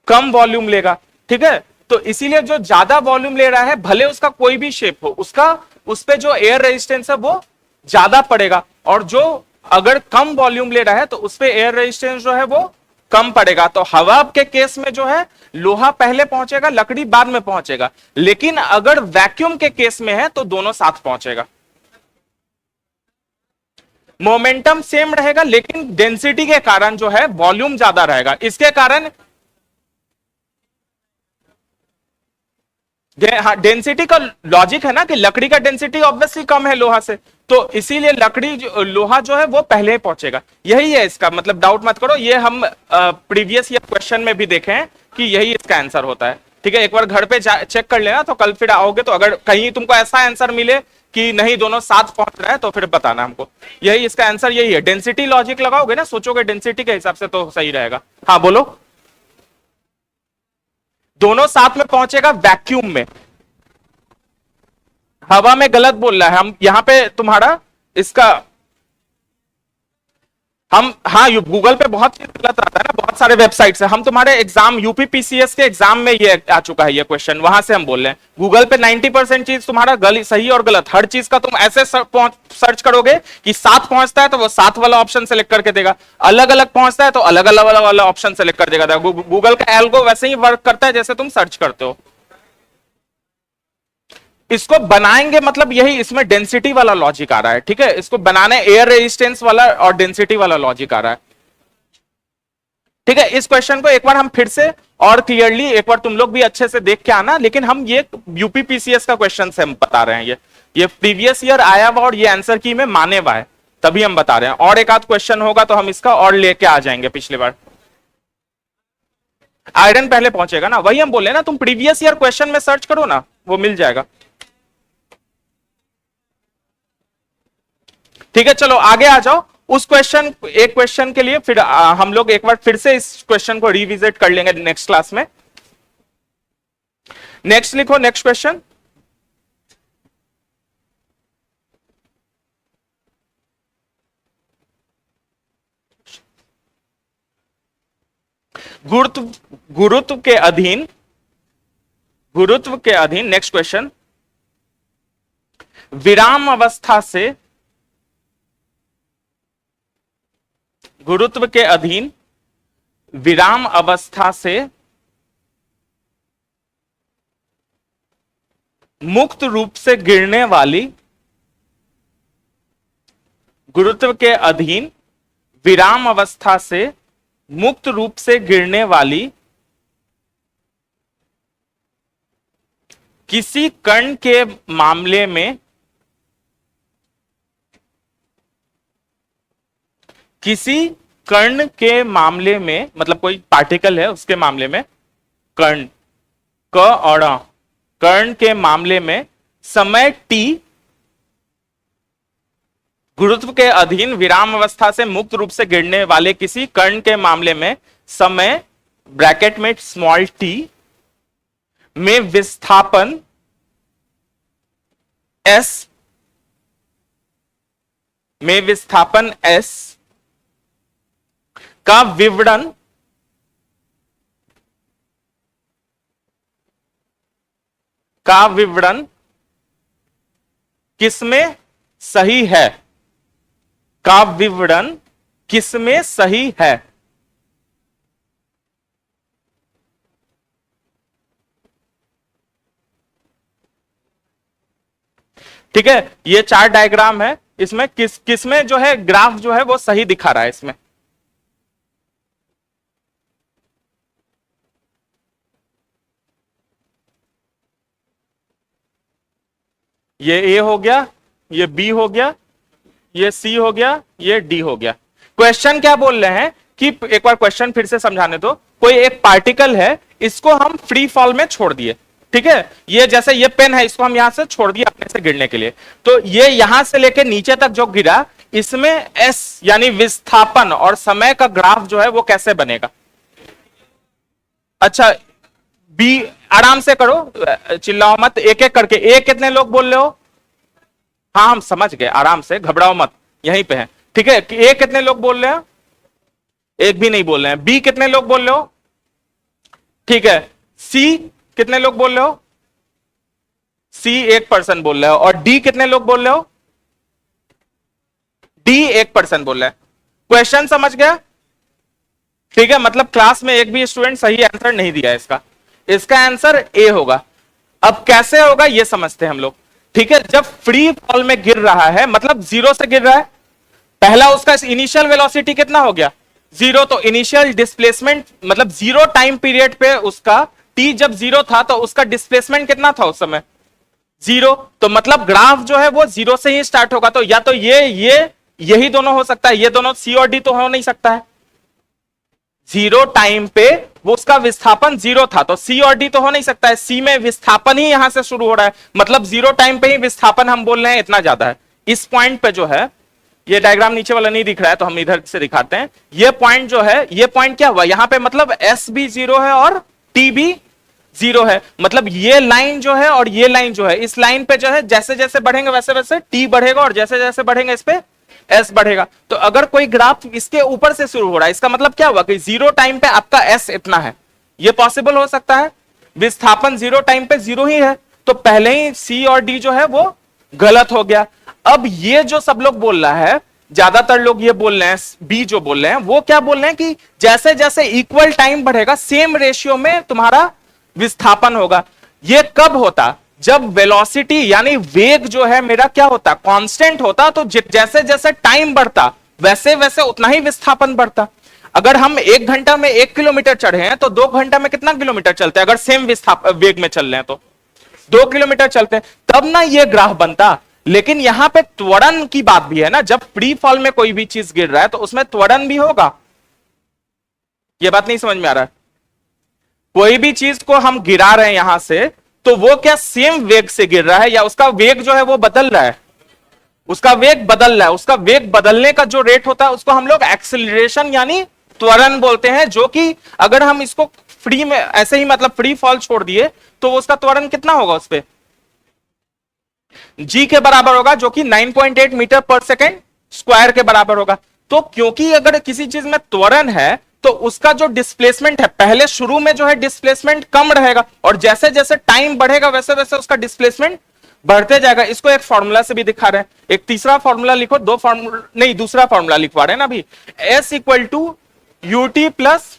कम वॉल्यूम लेगा, ठीक है। तो इसीलिए जो ज्यादा वॉल्यूम ले रहा है, भले उसका कोई भी शेप हो, उसका उस पे जो एयर रेजिस्टेंस है वो ज्यादा पड़ेगा, और जो अगर कम वॉल्यूम ले रहा है तो उस पे एयर रेजिस्टेंस जो है वो कम पड़ेगा। तो हवा के केस में जो है लोहा पहले पहुंचेगा, लकड़ी बाद में पहुंचेगा। लेकिन अगर वैक्यूम के केस में है तो दोनों साथ पहुंचेगा। मोमेंटम सेम रहेगा, लेकिन डेंसिटी के कारण जो है वॉल्यूम ज्यादा रहेगा, इसके कारण। हाँ, डेंसिटी का लॉजिक है ना कि लकड़ी का डेंसिटी ऑब्वियसली कम है लोहा से, तो इसीलिए लकड़ी लोहा जो है वो पहले पहुंचेगा। यही है इसका मतलब, डाउट मत करो, ये हम प्रीवियस ईयर क्वेश्चन में भी देखे हैं कि यही इसका आंसर होता है, ठीक है। एक बार घर पे चेक कर लेना, तो कल फिर आओगे तो अगर कहीं तुमको ऐसा आंसर मिले कि नहीं दोनों साथ पहुंच रहा है, तो फिर बताना हमको। यही इसका आंसर यही है, डेंसिटी लॉजिक लगाओगे ना, सोचोगे डेंसिटी के हिसाब से तो सही रहेगा। हाँ बोलो। दोनों साथ में पहुंचेगा वैक्यूम में, हवा में गलत बोल रहा है। हम यहां पे तुम्हारा इसका, हम हाँ गूगल पे बहुत चीज गलत आता है ना, बहुत सारे वेबसाइट से। हम तुम्हारे एग्जाम यूपीपीसीएस के एग्जाम में ये आ चुका है ये क्वेश्चन, वहां से हम बोल रहे हैं। गूगल पे 90% चीज तुम्हारा गलत, सही और गलत हर चीज का तुम ऐसे सर्च करोगे कि साथ पहुंचता है तो वो साथ वाला ऑप्शन सेलेक्ट करके देगा, अलग अलग पहुंचता है तो अलग अलग वाला ऑप्शन सेलेक्ट कर देगा। गूगल का एल्गो वैसे ही वर्क करता है जैसे तुम सर्च करते हो। इसको बनाएंगे मतलब यही, इसमें डेंसिटी वाला लॉजिक आ रहा है, ठीक है। इसको बनाने एयर रेजिस्टेंस वाला और डेंसिटी वाला लॉजिक आ रहा है, ठीक है। इस क्वेश्चन को एक बार हम फिर से और क्लियरली एक बार तुम लोग भी अच्छे से देख के आना, लेकिन हम ये यूपीपीसीएस का क्वेश्चन से हम बता रहे हैं, ये प्रीवियस ईयर आया हुआ और ये आंसर की में माने हुआ है, तभी हम बता रहे हैं। और एक आध क्वेश्चन होगा तो हम इसका और लेके आ जाएंगे पिछली बार। आयरन पहले पहुंचेगा ना, वही हम बोले ना, तुम प्रीवियस ईयर क्वेश्चन में सर्च करो ना, वो मिल जाएगा। ठीक है, चलो आगे आ जाओ। उस क्वेश्चन, एक क्वेश्चन के लिए फिर हम लोग एक बार फिर से इस क्वेश्चन को रिविजिट कर लेंगे नेक्स्ट क्लास में। नेक्स्ट लिखो, नेक्स्ट क्वेश्चन। गुरुत्व गुरुत्व के अधीन, गुरुत्व के अधीन, नेक्स्ट क्वेश्चन, विराम अवस्था से, गुरुत्व के अधीन विराम अवस्था से मुक्त रूप से गिरने वाली, गुरुत्व के अधीन विराम अवस्था से मुक्त रूप से गिरने वाली किसी कण के मामले में, किसी कण के मामले में, मतलब कोई पार्टिकल है उसके मामले में, कण, क और कण के मामले में समय t, गुरुत्व के अधीन विराम अवस्था से मुक्त रूप से गिरने वाले किसी कण के मामले में समय ब्रैकेट में स्मॉल t में विस्थापन s, में विस्थापन s का विवरण किसमें सही है, का विवरण किसमें सही है। ठीक है, ये चार डायग्राम है, इसमें किसमें जो है ग्राफ जो है वो सही दिखा रहा है इसमें। ये ए हो गया, ये बी हो गया, ये सी हो गया, ये डी हो गया। क्वेश्चन क्या बोल रहे हैं कि, एक बार क्वेश्चन फिर से समझाने दो। कोई एक पार्टिकल है, इसको हम फ्री फॉल में छोड़ दिए, ठीक है, ये जैसे ये पेन है, इसको हम यहां से छोड़ दिए अपने से गिरने के लिए, तो ये यहां से लेकर नीचे तक जो गिरा, इसमें एस यानी विस्थापन और समय का ग्राफ जो है वो कैसे बनेगा। अच्छा, बी आराम से करो, चिल्लाओ मत, एक एक करके। ए कितने लोग बोल रहे हो? हाँ हम समझ गए, आराम से, घबराओ मत, यहीं पे है, ठीक है। ए कितने लोग बोल रहे हैं? एक भी नहीं बोल रहे हैं। बी कितने लोग बोल रहे हो? ठीक है। सी कितने लोग बोल रहे हो? सी 1% बोल रहे हो। और डी कितने लोग बोल रहे हो? डी 1% बोल रहे हैं। क्वेश्चन समझ गया? ठीक है, मतलब क्लास में एक भी स्टूडेंट सही आंसर नहीं दिया इसका। इसका आंसर ए होगा। अब कैसे होगा ये समझते हैं हम लोग, ठीक है। जब फ्री फॉल में गिर रहा है, मतलब जीरो से गिर रहा है, पहला उसका इनिशियल वेलोसिटी कितना हो गया? जीरो। तो इनिशियल डिस्प्लेसमेंट, मतलब जीरो टाइम पीरियड पे उसका टी जब जीरो था तो उसका डिस्प्लेसमेंट कितना था उस समय? जीरो। तो मतलब ग्राफ जो है वो जीरो से ही स्टार्ट होगा। तो या तो ये यही दोनों हो सकता है, ये दोनों सी और डी तो हो नहीं सकता है। जीरो टाइम पे वो उसका विस्थापन जीरो था, तो सी और डी तो हो नहीं सकता है। सी में विस्थापन ही यहां से शुरू हो रहा है, मतलब जीरो टाइम पे ही विस्थापन हम बोल रहे हैं इतना ज्यादा है। इस पॉइंट पे जो है, ये डायग्राम नीचे वाला नहीं दिख रहा है तो हम इधर से दिखाते हैं। ये पॉइंट जो है, ये पॉइंट क्या हुआ यहां पे, मतलब एस भी जीरो है और टी भी जीरो है। मतलब ये लाइन जो है और ये लाइन जो है, इस लाइन पे जो है जैसे जैसे बढ़ेंगे वैसे वैसे टी बढ़ेगा, और जैसे जैसे बढ़ेंगे इस पे एस बढ़ेगा। तो अगर कोई ग्राफ इसके ऊपर से शुरू हो रहा है, इसका मतलब क्या हुआ कि जीरो टाइम पे आपका एस इतना है। ये पॉसिबल हो सकता है, विस्थापन जीरो टाइम पे जीरो ही है, तो पहले ही सी और डी जो है वो गलत हो गया। अब ये जो सब लोग बोल रहा है, ज्यादातर लोग ये बोल रहे हैं, बी जो बोल रहे हैं वो क्या बोल रहे हैं कि जैसे जैसे इक्वल टाइम बढ़ेगा सेम रेशियो में तुम्हारा विस्थापन होगा। ये कब होता? जब वेलोसिटी यानी वेग जो है मेरा क्या होता? कांस्टेंट होता। तो जैसे जैसे टाइम बढ़ता वैसे वैसे उतना ही विस्थापन बढ़ता। अगर हम 1 घंटा में 1 किलोमीटर चढ़े हैं तो 2 घंटा में कितना किलोमीटर चलते हैं? अगर सेम वेग में चल रहे हैं तो 2 किलोमीटर चलते हैं, तब ना ये ग्राफ बनता। लेकिन यहां पे त्वरण की बात भी है ना, जब फ्री फॉल में कोई भी चीज गिर रहा है तो उसमें त्वरण भी होगा। यह बात नहीं समझ में आ रहा है? कोई भी चीज को हम गिरा रहे हैं यहां से, तो वो क्या सेम वेग से गिर रहा है या उसका वेग जो है वो बदल रहा है? उसका वेग बदल रहा है। उसका वेग बदलने का जो रेट होता है उसको हम लोग एक्सेलरेशन यानी त्वरण बोलते हैं, जो कि अगर हम इसको फ्री में ऐसे ही मतलब फ्री फॉल छोड़ दिए तो उसका त्वरण कितना होगा उस पर? जी के बराबर होगा, जो कि 9.8 मीटर पर सेकेंड स्क्वायर के बराबर होगा। तो क्योंकि अगर किसी चीज में त्वरण है तो उसका जो डिस्प्लेसमेंट है पहले शुरू में जो है डिस्प्लेसमेंट कम रहेगा, और जैसे जैसे टाइम बढ़ेगा वैसे वैसे उसका डिस्प्लेसमेंट बढ़ते जाएगा। इसको एक फॉर्मूला से भी दिखा रहे हैं। एक तीसरा फॉर्मूला लिखो, दो फॉर्मूला नहीं, दूसरा फॉर्मूला लिखवा रहे हैं ना अभी, s equal to u t plus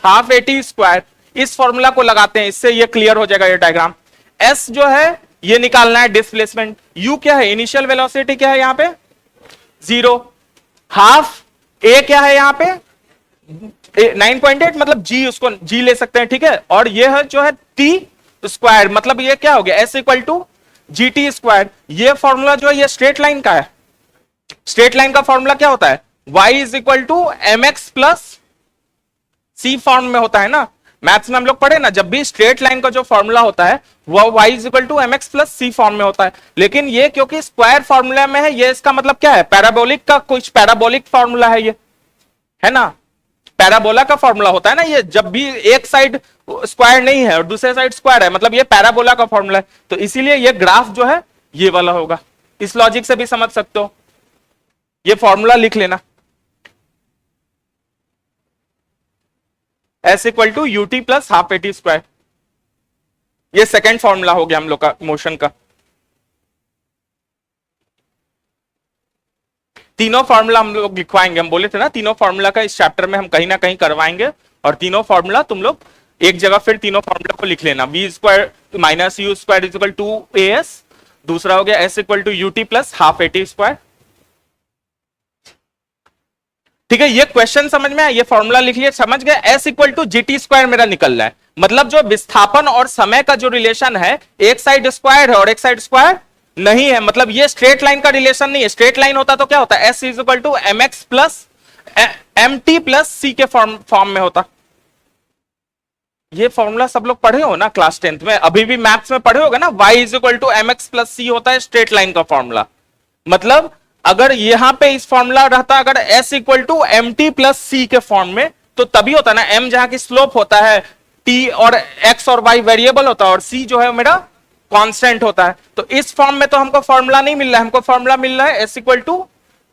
half a t square. इस फॉर्मूला को लगाते हैं, इससे ये क्लियर हो जाएगा ये डायग्राम। एस जो है ये निकालना है डिस्प्लेसमेंट, यू क्या है इनिशियल वेलोसिटी क्या है यहां पे 0, हाफ ए क्या है यहां पे 9.8 मतलब जी, उसको जी ले सकते हैं, ठीक है। और ये है जो है टी स्क्वायर, मतलब ये क्या हो गया s equal to g t square. ये फॉर्मूला जो है ये स्ट्रेट लाइन का है। स्ट्रेट लाइन का फॉर्मूला क्या होता है? y is equal to M x plus c form में होता है ना। मैथ्स में हम लोग पढ़े ना, जब भी स्ट्रेट लाइन का जो फॉर्मूला होता है वह y is equal to M x plus c form में होता है। लेकिन ये क्योंकि स्क्वायर फॉर्मूला में है, ये इसका मतलब क्या है? पैराबोलिक का कुछ पैराबोलिक फॉर्मूला है ये, है ना। पैराबोला का फॉर्मूला होता है ना ये, जब भी एक साइड स्क्वायर नहीं है और दूसरे साइड स्क्वायर है, मतलब ये पैराबोला का फॉर्मूला है। तो इसीलिए ये ग्राफ जो है ये वाला होगा। इस लॉजिक से भी समझ सकते हो, ये फॉर्मूला लिख लेना, s equal to u t plus half a t square. ये सेकेंड फॉर्मूला हो गया हम लोग का मोशन का। तीनों फॉर्मूला हम लोग लिखवाएंगे, हम बोले थे ना तीनों फॉर्मूला का इस चैप्टर में हम कहीं ना कहीं करवाएंगे, और तीनों फॉर्मूला तुम लोग एक जगह फिर तीनों फॉर्मूला को लिख लेना। B square minus u square is equal to a s, दूसरा हो गया s equal to u t plus half a t square. ठीक है, ये क्वेश्चन समझ में आया, ये फॉर्मूला लिख लिया, समझ गए। S equal to g t square मेरा निकल रहा है, मतलब जो विस्थापन और समय का जो रिलेशन है, एक साइड स्क्वायर है और एक साइड स्क्वायर नहीं है, मतलब ये स्ट्रेट लाइन का रिलेशन नहीं है। स्ट्रेट लाइन होता तो क्या होता है? S is equal to M x plus M T plus C के फॉर्म में होता। ये फॉर्मूला सब लोग पढ़े हो ना क्लास 10th में, अभी भी मैथ्स में पढ़े होगा ना। y is equal to M x plus C होता है स्ट्रेट लाइन का फॉर्मूला। मतलब अगर यहां पे इस फॉर्मूला रहता अगर s equal to M T plus C के फॉर्म में, तो तभी होता ना, m जहां की स्लोप होता है, t और x और y वेरिएबल होता है, और c जो है मेरा कांस्टेंट होता है। तो इस फॉर्म में तो हमको फॉर्मूला नहीं मिल रहा है, हमको फॉर्मूला मिल रहा है s equal to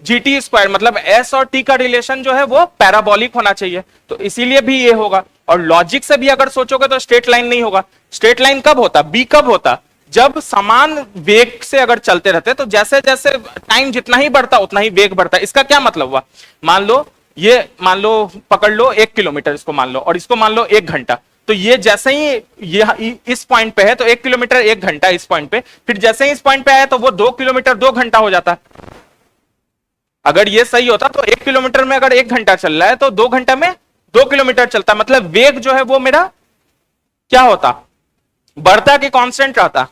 g t square, मतलब s और t का रिलेशन जो है वो पैराबोलिक होना चाहिए, तो इसीलिए भी ये होगा। और लॉजिक से भी अगर सोचोगे तो स्ट्रेट लाइन नहीं होगा। स्ट्रेट लाइन कब होता? बी कब होता? जब समान वेग से अगर चलते रहते, तो जैसे जैसे टाइम जितना ही बढ़ता उतना ही वेग बढ़ता। इसका क्या मतलब हुआ? मान लो ये, मान लो पकड़ लो 1 किलोमीटर इसको मान लो, और इसको मान लो 1 घंटा। तो ये जैसे ही ये इस पॉइंट पे है तो 1 किलोमीटर 1 घंटा इस पॉइंट पे, फिर जैसे ही इस पॉइंट पे आया तो वो 2 किलोमीटर 2 घंटा हो जाता। अगर ये सही होता तो 1 किलोमीटर में अगर 1 घंटा चल रहा है तो 2 घंटा में 2 किलोमीटर चलता, मतलब वेग जो है वो मेरा क्या होता? बढ़ता कि कांस्टेंट रहता?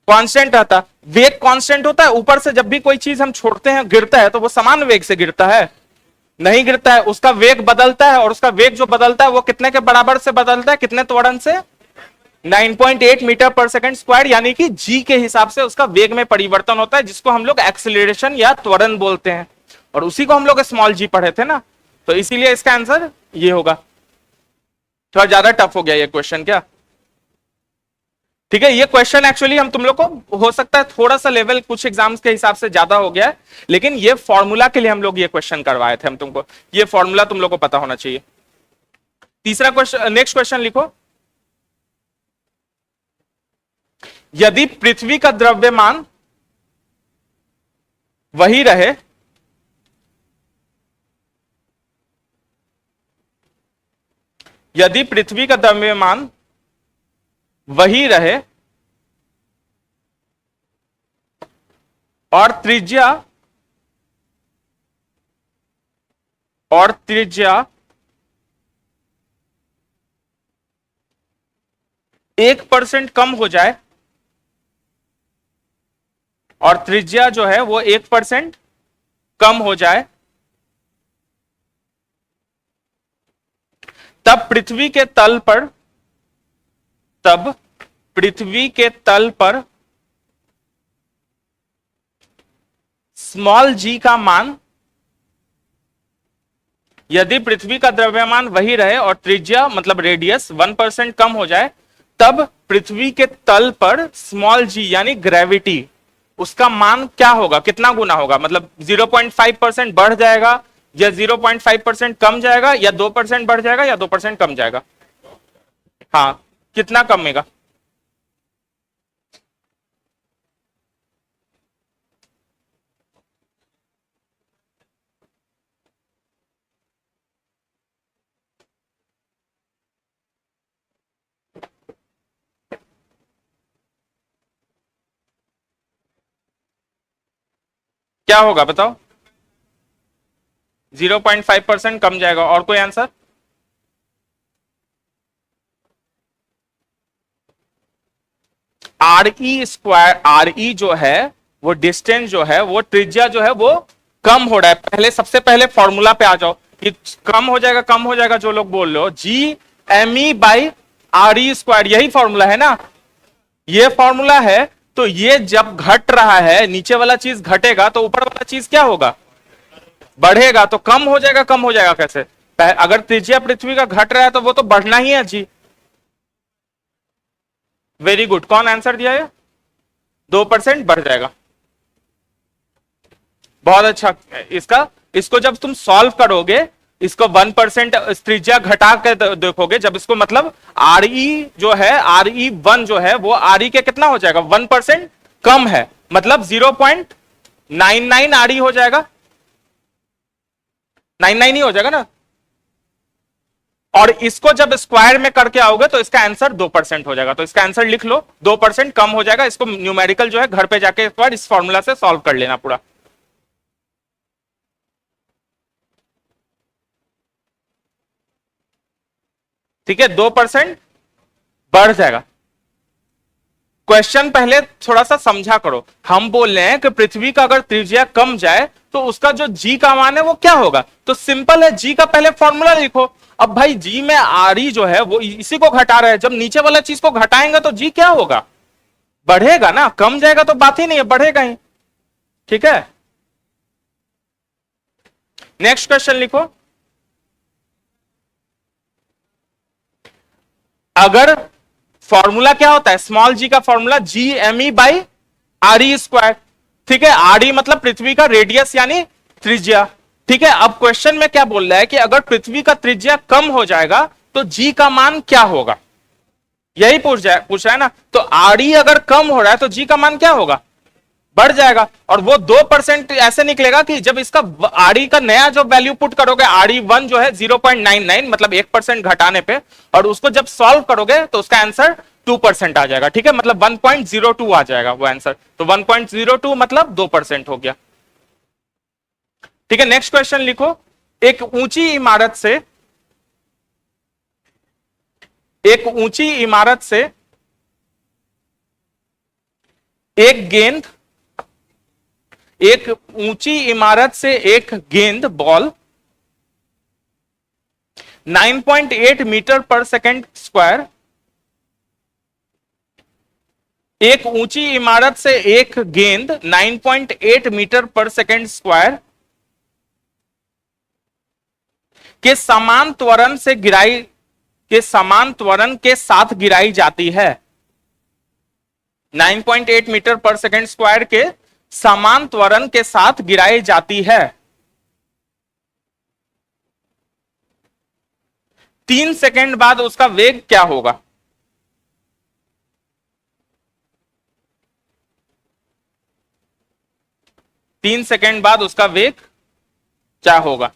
कांस्टेंट रहता। वेग कांस्टेंट होता है, ऊपर से जब भी कोई चीज हम छोड़ते हैं गिरता है तो वो समान वेग से गिरता है? नहीं गिरता है, उसका वेग बदलता है, और उसका वेग जो बदलता है वो कितने के बराबर से बदलता है? कितने त्वरण से? 9.8 मीटर पर सेकंड स्क्वायर, यानी कि जी के हिसाब से उसका वेग में परिवर्तन होता है, जिसको हम लोग एक्सीलरेशन या त्वरण बोलते हैं, और उसी को हम लोग स्मॉल जी पढ़े थे ना। तो इसीलिए इसका आंसर ये होगा। थोड़ा ज्यादा टफ हो गया ये क्वेश्चन क्या? ठीक है, ये क्वेश्चन एक्चुअली हम तुम लोग को हो सकता है थोड़ा सा लेवल कुछ एग्जाम्स के हिसाब से ज्यादा हो गया है, लेकिन ये फॉर्मूला के लिए हम लोग ये क्वेश्चन करवाए थे हम तुमको। ये फॉर्मूला तुम लोग को पता होना चाहिए। तीसरा क्वेश्चन, नेक्स्ट क्वेश्चन लिखो। यदि पृथ्वी का द्रव्यमान वही रहे, यदि पृथ्वी का द्रव्यमान वही रहे और त्रिज्या 1% कम हो जाए, और त्रिज्या जो है वो 1% कम हो जाए, तब पृथ्वी के तल पर तब पृथ्वी के तल पर स्मॉल जी का मान, यदि पृथ्वी का द्रव्यमान वही रहे और त्रिज्या मतलब रेडियस 1% कम हो जाए, तब पृथ्वी के तल पर स्मॉल जी यानी ग्रेविटी, उसका मान क्या होगा, कितना गुना होगा, मतलब 0.5% बढ़ जाएगा या 0.5% कम जाएगा या 2% बढ़ जाएगा या 2% कम जाएगा? हाँ, कितना कमेगा? क्या होगा बताओ? 0.5% कम जाएगा। और कोई answer? Are e square, R E जो है वो डिस्टेंस जो है, वो त्रिज्या जो है वो कम हो रहा है। पहले सबसे पहले फॉर्मूला पे आ जाओ कि कम हो जाएगा, कम हो जाएगा जो लोग बोल रहे हो, g m e by r e square, यही फॉर्मूला है ना, ये फॉर्मूला है। तो ये जब घट रहा है, नीचे वाला चीज घटेगा तो ऊपर वाला चीज क्या होगा, बढ़ेगा। तो कम हो जाएगा, कम हो जाएगा कैसे? अगर त्रिज्या पृथ्वी का घट रहा है तो वो तो बढ़ना ही है जी। वेरी गुड, कौन आंसर दिया है? 2% बढ़ जाएगा। बहुत अच्छा। इसका, इसको जब तुम सॉल्व करोगे, इसको 1% त्रिज्या घटा के देखोगे, जब इसको मतलब आर ई जो है, आर ई वन जो है वो आर ई के कितना हो जाएगा, 1% कम है, मतलब 0.99 आर ई हो जाएगा, 99 ही हो जाएगा ना। और इसको जब स्क्वायर में करके आओगे तो इसका आंसर 2% हो जाएगा। तो इसका आंसर लिख लो, 2% कम हो जाएगा। इसको न्यूमेरिकल जो है घर पे जाके एक बार इस फॉर्मूला से सॉल्व कर लेना पूरा। ठीक है, 2% बढ़ जाएगा। क्वेश्चन पहले थोड़ा सा समझा करो। हम बोल रहे हैं कि पृथ्वी का अगर त्रिज्या कम जाए तो उसका जो जी का मान है वो क्या होगा। तो सिंपल है, जी का पहले फॉर्मूला लिखो। अब भाई जी में आर ई जो है वो इसी को घटा रहा है, जब नीचे वाला चीज को घटाएंगे तो जी क्या होगा, बढ़ेगा ना। कम जाएगा तो बात ही नहीं है, बढ़ेगा ही। ठीक है, नेक्स्ट क्वेश्चन लिखो। अगर फॉर्मूला क्या होता है, स्मॉल जी का formula g m e by r e square. ठीक है, आर ई मतलब पृथ्वी का रेडियस यानी त्रिज्या। ठीक है, अब क्वेश्चन में क्या बोल रहा है कि अगर पृथ्वी का त्रिज्या कम हो जाएगा तो जी का मान क्या होगा, यही पूछ रहा है ना। तो आर ई अगर कम हो रहा है तो जी का मान क्या होगा, बढ़ जाएगा। और वो 2% ऐसे निकलेगा कि जब इसका आर ई का नया जो वैल्यू पुट करोगे, आर ई वन जो है 0.99 मतलब 1% घटाने पे, और उसको जब सॉल्व करोगे तो उसका आंसर 2% आ जाएगा। ठीक है, मतलब 1.02 आ जाएगा वो आंसर। तो 1.02 मतलब 2% हो गया। ठीक है, नेक्स्ट क्वेश्चन लिखो। एक ऊंची इमारत से, एक ऊंची इमारत से एक गेंद, एक ऊंची इमारत से एक गेंद बॉल 9.8 मीटर पर सेकेंड स्क्वायर, एक ऊंची इमारत से एक गेंद 9.8 मीटर पर सेकेंड स्क्वायर के समान त्वरण से गिराई, के समान त्वरण के साथ गिराई जाती है। 9.8 मीटर पर सेकेंड स्क्वायर के समान त्वरण के साथ गिराई जाती है। 3 सेकेंड बाद उसका वेग क्या होगा? तीन सेकेंड बाद उसका वेग क्या होगा?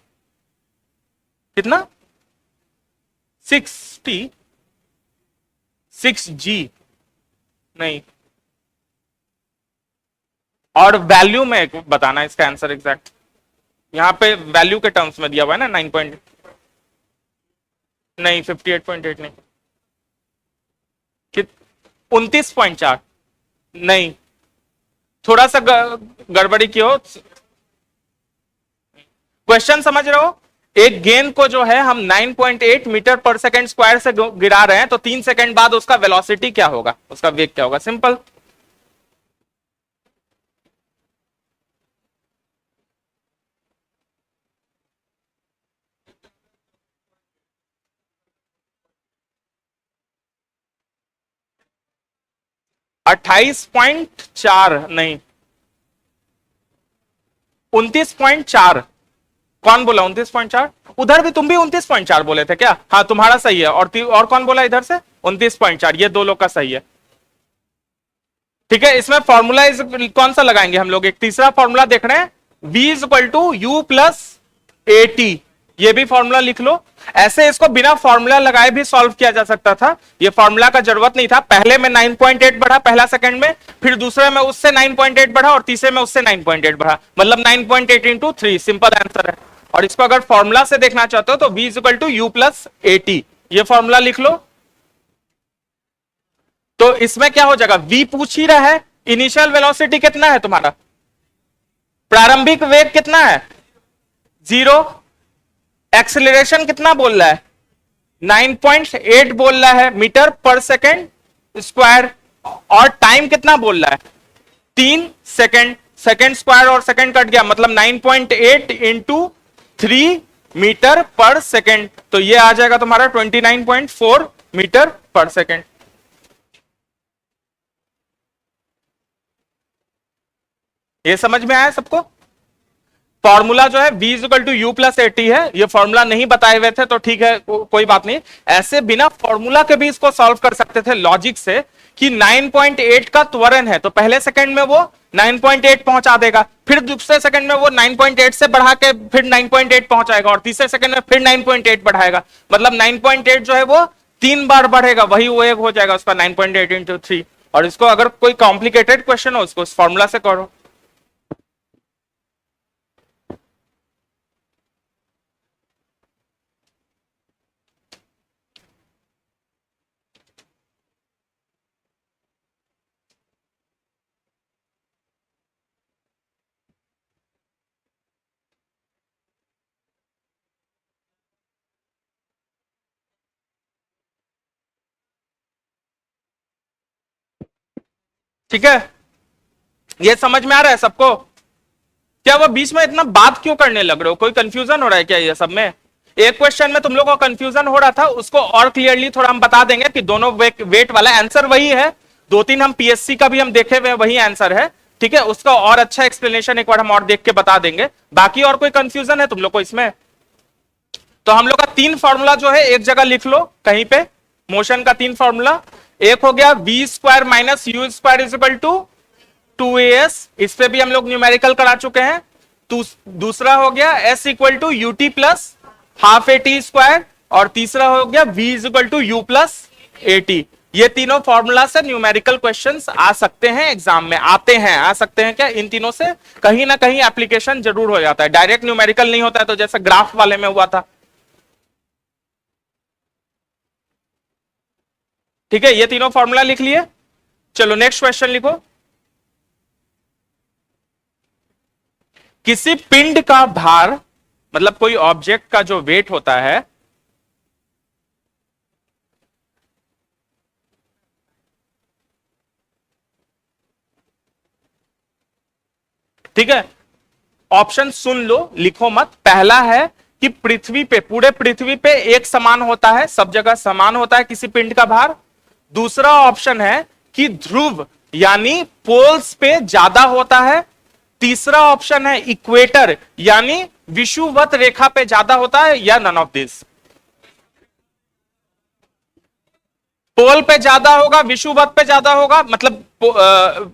कितना? 6G नहीं, और वैल्यू में बताना इसका आंसर एग्जैक्ट। यहां पे वैल्यू के टर्म्स में दिया हुआ है ना 9 पॉइंट, नहीं 58.8 नहीं, 29.4 नहीं, थोड़ा सा गड़बड़ी की हो। क्वेश्चन समझ रहे हो? एक गेंद को जो है हम 9.8 मीटर पर सेकंड स्क्वायर से गिरा रहे हैं, तो 3 सेकंड बाद उसका वेलोसिटी क्या होगा, उसका वेग क्या होगा? सिंपल। अट्ठाईस पॉइंट चार नहीं, 29.4। कौन बोला 29.4? उधर भी तुम भी 29.4 बोले थे क्या? हाँ तुम्हारा सही है। और कौन बोला इधर से 29.4? ये दो लोग का सही है। ठीक है, इसमें फॉर्मूला कौन सा लगाएंगे हम लोग? एक तीसरा फॉर्मूला देख रहे हैं, v is equal to u plus a t. ये भी फॉर्मूला लिख लो। ऐसे इसको बिना फॉर्मूला लगाए भी सॉल्व किया जा सकता था, ये फॉर्मूला का जरूरत नहीं था। पहले में 9.8 बढ़ा पहला सेकंड में, फिर दूसरे में उससे 9.8 बढ़ा और तीसरे में उससे 9.8 बढ़ा, मतलब 9.8 इंटू 3। सिंपल आंसर है। और इसको अगर फॉर्मूला से देखना चाहते हो तो v is equal to u plus a t, ये फॉर्मूला लिख लो। तो इसमें क्या हो जाएगा, v पूछ ही रहा है, इनिशियल वेलोसिटी कितना है तुम्हारा, प्रारंभिक वेग कितना है 0, एक्सेलरेशन कितना बोल रहा है 9.8 बोल रहा है मीटर पर सेकेंड स्क्वायर, और टाइम कितना बोल रहा है 3 सेकेंड। सेकेंड स्क्वायर और सेकेंड कट गया, मतलब 9.8 इंटू 3 मीटर पर सेकेंड, तो ये आ जाएगा तुम्हारा 29.4 मीटर पर सेकेंड। ये समझ में आया सबको? फॉर्मूला जो है v is equal to u plus a t है, ये फॉर्मूला नहीं बताए हुए थे तो ठीक है, कोई बात नहीं। ऐसे बिना फॉर्मूला के भी इसको सॉल्व कर सकते थे लॉजिक से, कि 9.8 का त्वरण है तो पहले सेकंड में वो 9.8 पहुंचा देगा, फिर दूसरे सेकंड में वो 9.8 से बढ़ा के फिर 9.8 पहुंचाएगा, और तीसरे सेकंड में फिर 9.8 बढ़ाएगा, मतलब 9.8 जो है वो 3 बार बढ़ेगा, वही वो एक हो जाएगा उसका 9.8 इंटू 3। और इसको अगर कोई कॉम्प्लिकेटेड क्वेश्चन हो उसको फॉर्मूला से करो। ठीक है, ये समझ में आ रहा है सबको? क्या वो बीच में इतना बात क्यों करने लग रहे हो, कोई कंफ्यूजन हो रहा है क्या ये सब में? एक क्वेश्चन में तुम लोगों को कंफ्यूजन हो रहा था, उसको और क्लियरली थोड़ा हम बता देंगे कि दोनों वेट वाला आंसर वही है। 2-3 हम पीएससी का भी हम देखे हुए वही आंसर है, ठीक है। उसका और अच्छा एक्सप्लेनेशन एक बार हम और देख के बता देंगे। बाकी और कोई कंफ्यूजन है तुम लोग को इसमें? तो हम लोग का 3 फॉर्मूला जो है एक जगह लिख लो कहीं पे, मोशन का 3 फॉर्मूला। एक हो गया v square minus u square is equal to 2as, इस पे भी हम लोग न्यूमेरिकल करा चुके हैं। दूसरा हो गया s equal to u t plus half a t square, और तीसरा हो गया v is equal to u plus a t. ये तीनों फॉर्मूला से न्यूमेरिकल क्वेश्चंस आ सकते हैं एग्जाम में, आते हैं, आ सकते हैं क्या? इन तीनों से कहीं ना कहीं एप्लीकेशन जरूर हो जाता है, डायरेक्ट न्यूमेरिकल नहीं होता है, तो जैसे ग्राफ वाले में हुआ था। ठीक है, ये तीनों फॉर्मूला लिख लिए। चलो नेक्स्ट क्वेश्चन लिखो। किसी पिंड का भार, मतलब कोई ऑब्जेक्ट का जो वेट होता है, ठीक है, ऑप्शन सुन लो, लिखो मत। पहला है कि पृथ्वी पे, पूरे पृथ्वी पे एक समान होता है, सब जगह समान होता है किसी पिंड का भार। दूसरा ऑप्शन है कि ध्रुव यानी पोल्स पे ज्यादा होता है। तीसरा ऑप्शन है इक्वेटर यानी विषुवत रेखा पे ज्यादा होता है, या नन ऑफ दिस। पोल पे ज्यादा होगा, विषुवत पे ज्यादा होगा, मतलब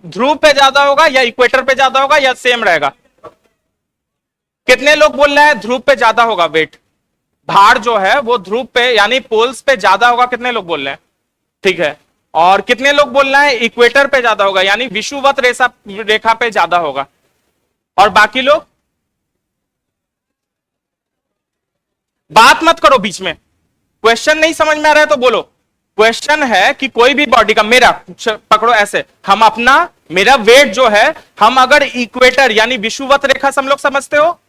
ध्रुव पे ज्यादा होगा, या इक्वेटर पे ज्यादा होगा, या सेम रहेगा? कितने लोग बोल रहे हैं ध्रुव पे ज्यादा होगा वेट, भार जो है वो ध्रुव पे यानी पोल्स पे ज्यादा होगा? कितने लोग बोल रहे हैं? ठीक है। और कितने लोग बोल रहे हैं इक्वेटर पे ज्यादा होगा यानी विषुवत रेखा पे ज्यादा होगा? और बाकी लोग? बात मत करो बीच में, क्वेश्चन नहीं समझ में आ रहा है तो बोलो। क्वेश्चन है कि कोई भी बॉडी का, मेरा पकड़ो ऐसे, हम अपना, मेरा वेट जो है, हम अगर इक्वेटर यानी विषुवत रेखा से हम लोग समझते हो,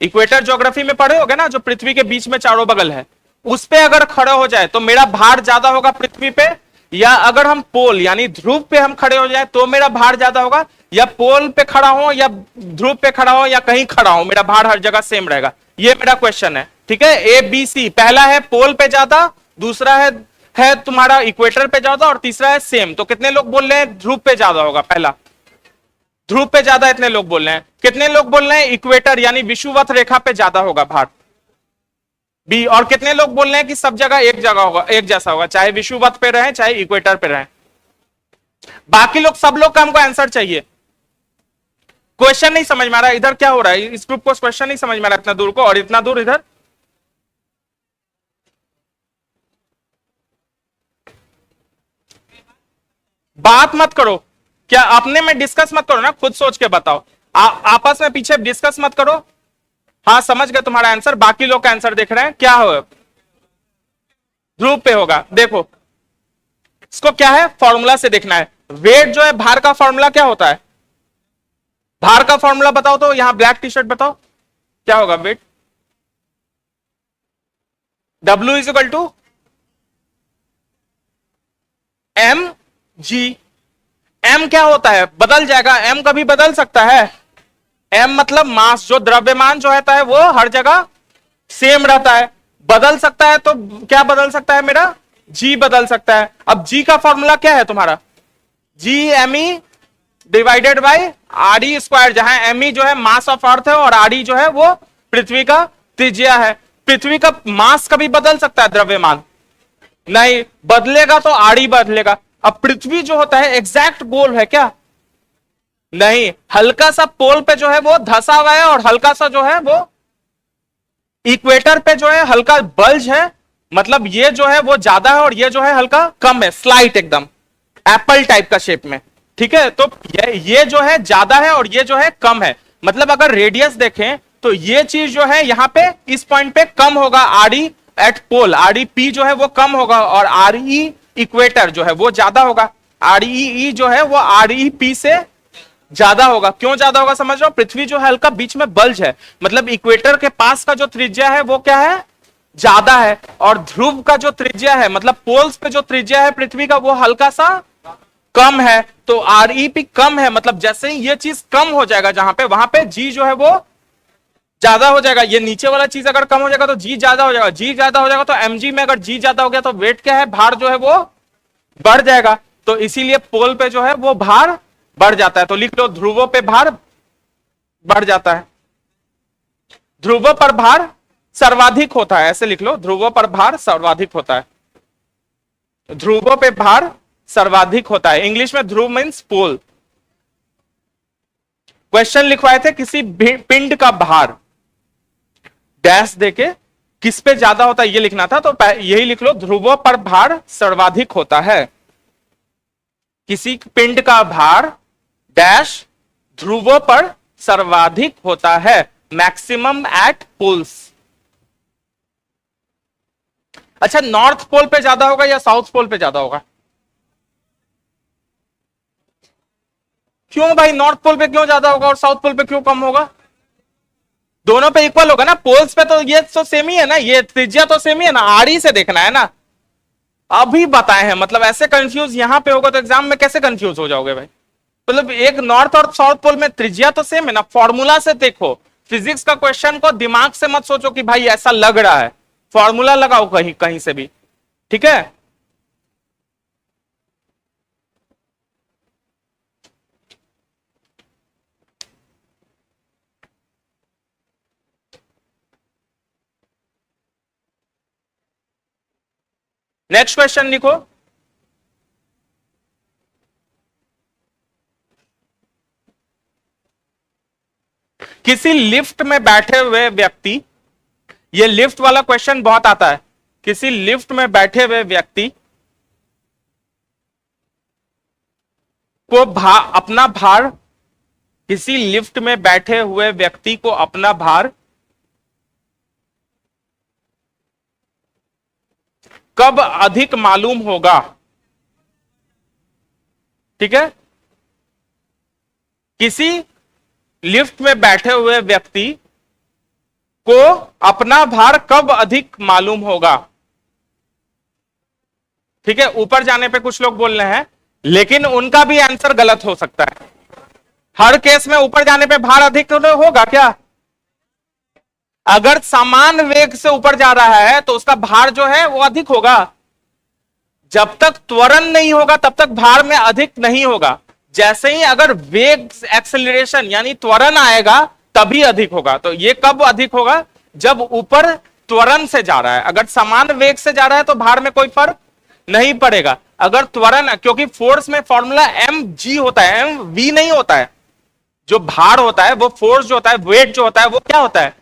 इक्वेटर ज्योग्राफी में पढ़े होगे ना, जो पृथ्वी के बीच में चारों बगल है, उस पे अगर खड़े हो जाए तो मेरा भार ज्यादा होगा पृथ्वी पे, या अगर हम पोल यानी ध्रुव पे हम खड़े हो जाए तो मेरा भार ज्यादा होगा, या पोल पे खड़ा हो या ध्रुव पे खड़ा हो या कहीं खड़ा हो, मेरा भार हर जगह सेम रहेगा। ये मेरा क्वेश्चन है, ठीक है। ए बी सी, पहला है पोल पे ज्यादा, दूसरा है तुम्हारा इक्वेटर पे ज्यादा, और तीसरा है सेम। तो कितने लोग बोल रहे हैं ध्रुव पे ज्यादा होगा? पहला ध्रुव पे ज्यादा, इतने लोग बोल रहे हैं। कितने लोग बोल रहे हैं इक्वेटर यानी विषुवत रेखा पे ज्यादा होगा भार? बी। और कितने लोग बोल रहे हैं कि सब जगह एक जगह होगा, एक जैसा होगा, चाहे विषुवत पे रहे चाहे इक्वेटर पे रहे? बाकी लोग, सब लोग का हमको आंसर चाहिए। क्वेश्चन नहीं समझ में आ रहा इधर क्या हो रहा है, इस ग्रुप को क्वेश्चन नहीं समझ में आ रहा इतना दूर को, और इतना दूर इधर। बात मत करो, क्या अपने में डिस्कस मत करो ना, खुद सोच के बताओ। आपस में पीछे डिस्कस मत करो। हाँ समझ गए तुम्हारा आंसर, बाकी लोग का आंसर देख रहे हैं। क्या हो, ध्रुव पे होगा। देखो इसको क्या है, फॉर्मूला से देखना है। वेट जो है, भार का फॉर्मूला क्या होता है? भार का फॉर्मूला बताओ तो, यहां ब्लैक टी शर्ट बताओ क्या होगा weight? W is equal to m g. M क्या होता है? बदल जाएगा, एम कभी बदल सकता है? एम मतलब मास, जो द्रव्यमान जो रहता है वो हर जगह सेम रहता है। बदल सकता है तो क्या बदल सकता है मेरा? जी बदल सकता है। अब जी का फॉर्मूला क्या है तुम्हारा? G m e divided by r e square, जहां एम ई जो है मास ऑफ अर्थ है और आर ई जो है वो पृथ्वी का त्रिज्या है। पृथ्वी का मास कभी बदल सकता है द्रव्यमान? नहीं बदलेगा, तो आर ई बदलेगा। अब पृथ्वी जो होता है एग्जैक्ट गोल है क्या? नहीं, हल्का सा पोल पे जो है वो धसा हुआ है, और हल्का सा जो है वो इक्वेटर पे जो है हल्का बल्ज है। मतलब ये जो है वो ज्यादा है और ये जो है हल्का कम है, स्लाइट एकदम एप्पल टाइप का शेप में, ठीक है। तो ये जो है ज्यादा है और ये जो है कम है। मतलब अगर रेडियस देखें तो ये चीज जो है यहां पे इस पॉइंट पे कम होगा, आर ई एट पोल, आर ई पी जो है वो कम होगा, और आर ई इक्वेटर जो है वो ज्यादा होगा। आर ई जो है वो आर ई पी से ज्यादा होगा। क्यों ज्यादा होगा समझ रहे हो? पृथ्वी जो है हल्का बीच में बल्ज है, मतलब इक्वेटर के पास का जो त्रिज्या है वो क्या है? ज्यादा है। और ध्रुव का जो त्रिज्या है, मतलब पोल्स पे जो त्रिज्या है पृथ्वी का, वो हल्का सा कम है। तो आर ई पी कम है, मतलब जैसे ही ये चीज कम हो जाएगा जहां पे, वहां पे जी जो है वो ज्यादा हो जाएगा। ये नीचे वाला चीज अगर कम हो जाएगा तो जी ज्यादा हो जाएगा, जी ज्यादा हो जाएगा तो एमजी में अगर जी ज्यादा हो गया तो वेट क्या है? भार जो है वो बढ़ जाएगा। तो इसीलिए पोल पे जो है वो भार बढ़ जाता है। तो लिख लो ध्रुवों पे भार बढ़ जाता है, ध्रुवों पर भार सर्वाधिक होता है, ऐसे लिख लो, ध्रुवों पर भार सर्वाधिक होता है, ध्रुवों पे भार सर्वाधिक होता है। इंग्लिश में ध्रुव मीन्स पोल। क्वेश्चन लिखवाए थे किसी पिंड का भार डैश देके किस पे ज्यादा होता है ये लिखना था, तो यही लिख लो, ध्रुवों पर भार सर्वाधिक होता है। किसी पिंड का भार डैश ध्रुवों पर सर्वाधिक होता है, मैक्सिमम एट पोल्स। अच्छा, नॉर्थ पोल पे ज्यादा होगा या साउथ पोल पे ज्यादा होगा? क्यों भाई, नॉर्थ पोल पे क्यों ज्यादा होगा और साउथ पोल पे क्यों कम होगा? दोनों पे इक्वल होगा ना, पोल्स पे तो ये तो सेम ही है ना, ये त्रिज्या तो सेम ही है ना, आड़ी से देखना है ना। अभी बताए हैं, मतलब ऐसे कंफ्यूज यहां पे होगा तो एग्जाम में कैसे कंफ्यूज हो जाओगे भाई? मतलब एक नॉर्थ और साउथ पोल में त्रिज्या तो सेम है ना, फॉर्मूला से देखो। फिजिक्स का क्वेश्चन को दिमाग से मत सोचो कि भाई ऐसा लग रहा है, फॉर्मूला लगाओ कहीं कहीं से भी, ठीक है। नेक्स्ट क्वेश्चन लिखो। किसी लिफ्ट में बैठे हुए व्यक्ति, ये लिफ्ट वाला क्वेश्चन बहुत आता है। किसी लिफ्ट में बैठे हुए व्यक्ति को अपना भार, किसी लिफ्ट में बैठे हुए व्यक्ति को अपना भार कब अधिक मालूम होगा? ठीक है, किसी लिफ्ट में बैठे हुए व्यक्ति को अपना भार कब अधिक मालूम होगा? ठीक है, ऊपर जाने पे कुछ लोग बोल रहे हैं, लेकिन उनका भी आंसर गलत हो सकता है। हर केस में ऊपर जाने पे भार अधिक होगा क्या? अगर समान वेग से ऊपर जा रहा है तो उसका भार जो है वो अधिक होगा। जब तक त्वरण नहीं होगा तब तक भार में अधिक नहीं होगा। जैसे ही अगर वेग एक्सेलरेशन यानी त्वरण आएगा तभी अधिक होगा। तो ये कब अधिक होगा? जब ऊपर त्वरण से जा रहा है। अगर समान वेग से जा रहा है तो भार में कोई फर्क नहीं पड़ेगा। अगर त्वरण, क्योंकि फोर्स में फॉर्मूला एम जी होता है, एम वी नहीं होता है। जो भार होता है वो फोर्स जो होता है, वेट जो होता है वो क्या होता है?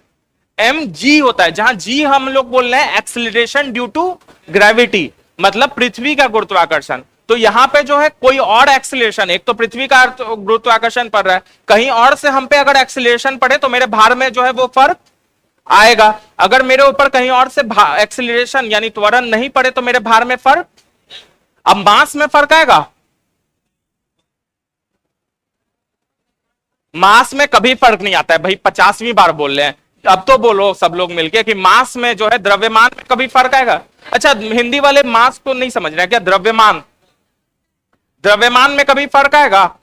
एम जी होता है। जहां जी हम लोग बोल रहे हैं एक्सिलरेशन ड्यू टू ग्रेविटी, मतलब पृथ्वी का गुरुत्वाकर्षण। तो यहां पे जो है कोई और एक्सिलेशन, एक तो पृथ्वी का गुरुत्वाकर्षण पड़ रहा है, कहीं और से हम पे अगर एक्सिलेशन पड़े तो मेरे भार में जो है वो फर्क आएगा। अगर मेरे ऊपर कहीं और से एक्सिलरेशन यानी त्वरण नहीं पड़े तो मेरे भार में फर्क, अब मास में फर्क आएगा? मास में कभी फर्क नहीं आता है भाई, 50वीं बार बोल रहे हैं। अब तो बोलो सब लोग मिलके कि मास में जो है, द्रव्यमान में कभी फर्क आएगा? अच्छा, हिंदी वाले मास को नहीं समझ रहे क्या? द्रव्यमान, द्रव्यमान में कभी फर्क आएगा?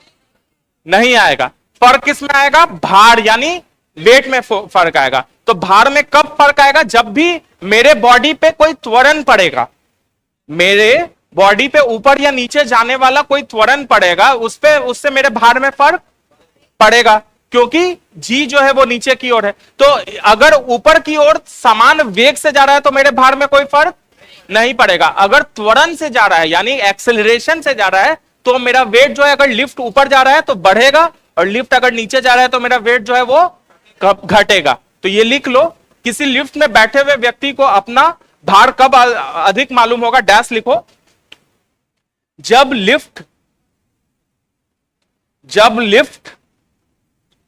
नहीं आएगा। फर्क किस में आएगा? भार यानी वेट में फर्क आएगा। तो भार में कब फर्क आएगा? जब भी मेरे बॉडी पे कोई त्वरण पड़ेगा, मेरे बॉडी पे ऊपर या नीचे जाने वाला कोई त्वरण पड़ेगा, उससे मेरे भार में फर्क पड़ेगा, क्योंकि जी जो है वो नीचे की ओर है। तो अगर ऊपर की ओर समान वेग से जा रहा है तो मेरे भार में कोई फर्क नहीं पड़ेगा। अगर त्वरण से जा रहा है यानी एक्सेलरेशन से जा रहा है तो मेरा वेट जो है, अगर लिफ्ट ऊपर जा रहा है तो बढ़ेगा, और लिफ्ट अगर नीचे जा रहा है तो मेरा वेट जो है वो घटेगा। तो ये लिख लो, किसी लिफ्ट में बैठे हुए व्यक्ति को अपना भार कब अधिक मालूम होगा? डैश लिखो, जब लिफ्ट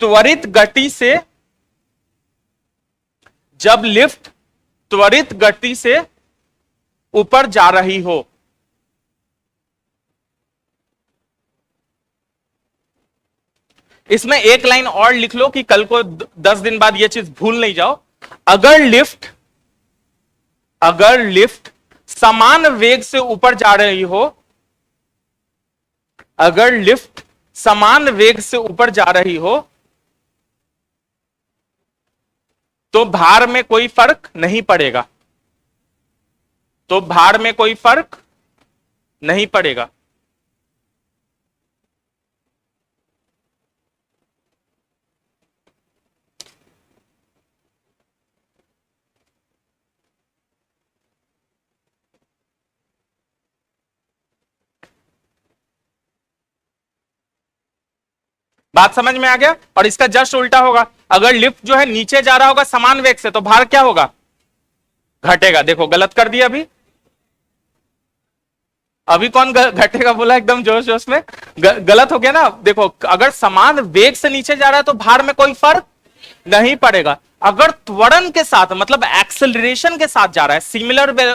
त्वरित गति से, जब लिफ्ट त्वरित गति से ऊपर जा रही हो। इसमें एक लाइन और लिख लो कि कल को 10 दिन बाद यह चीज भूल नहीं जाओ। अगर लिफ्ट समान वेग से ऊपर जा रही हो, अगर लिफ्ट समान वेग से ऊपर जा रही हो तो भार में कोई फर्क नहीं पड़ेगा। तो भार में कोई फर्क नहीं पड़ेगा। बात समझ में आ गया? और इसका जस्ट उल्टा होगा, अगर लिफ्ट जो है नीचे जा रहा होगा समान वेग से तो भार क्या होगा? घटेगा। देखो गलत कर दिया अभी कौन घटेगा बोला एकदम जोश जोश में? गलत हो गया ना। देखो, अगर समान वेग से नीचे जा रहा है तो भार में कोई फर्क नहीं पड़ेगा। अगर त्वरण के साथ मतलब एक्सेलरेशन के साथ जा रहा है,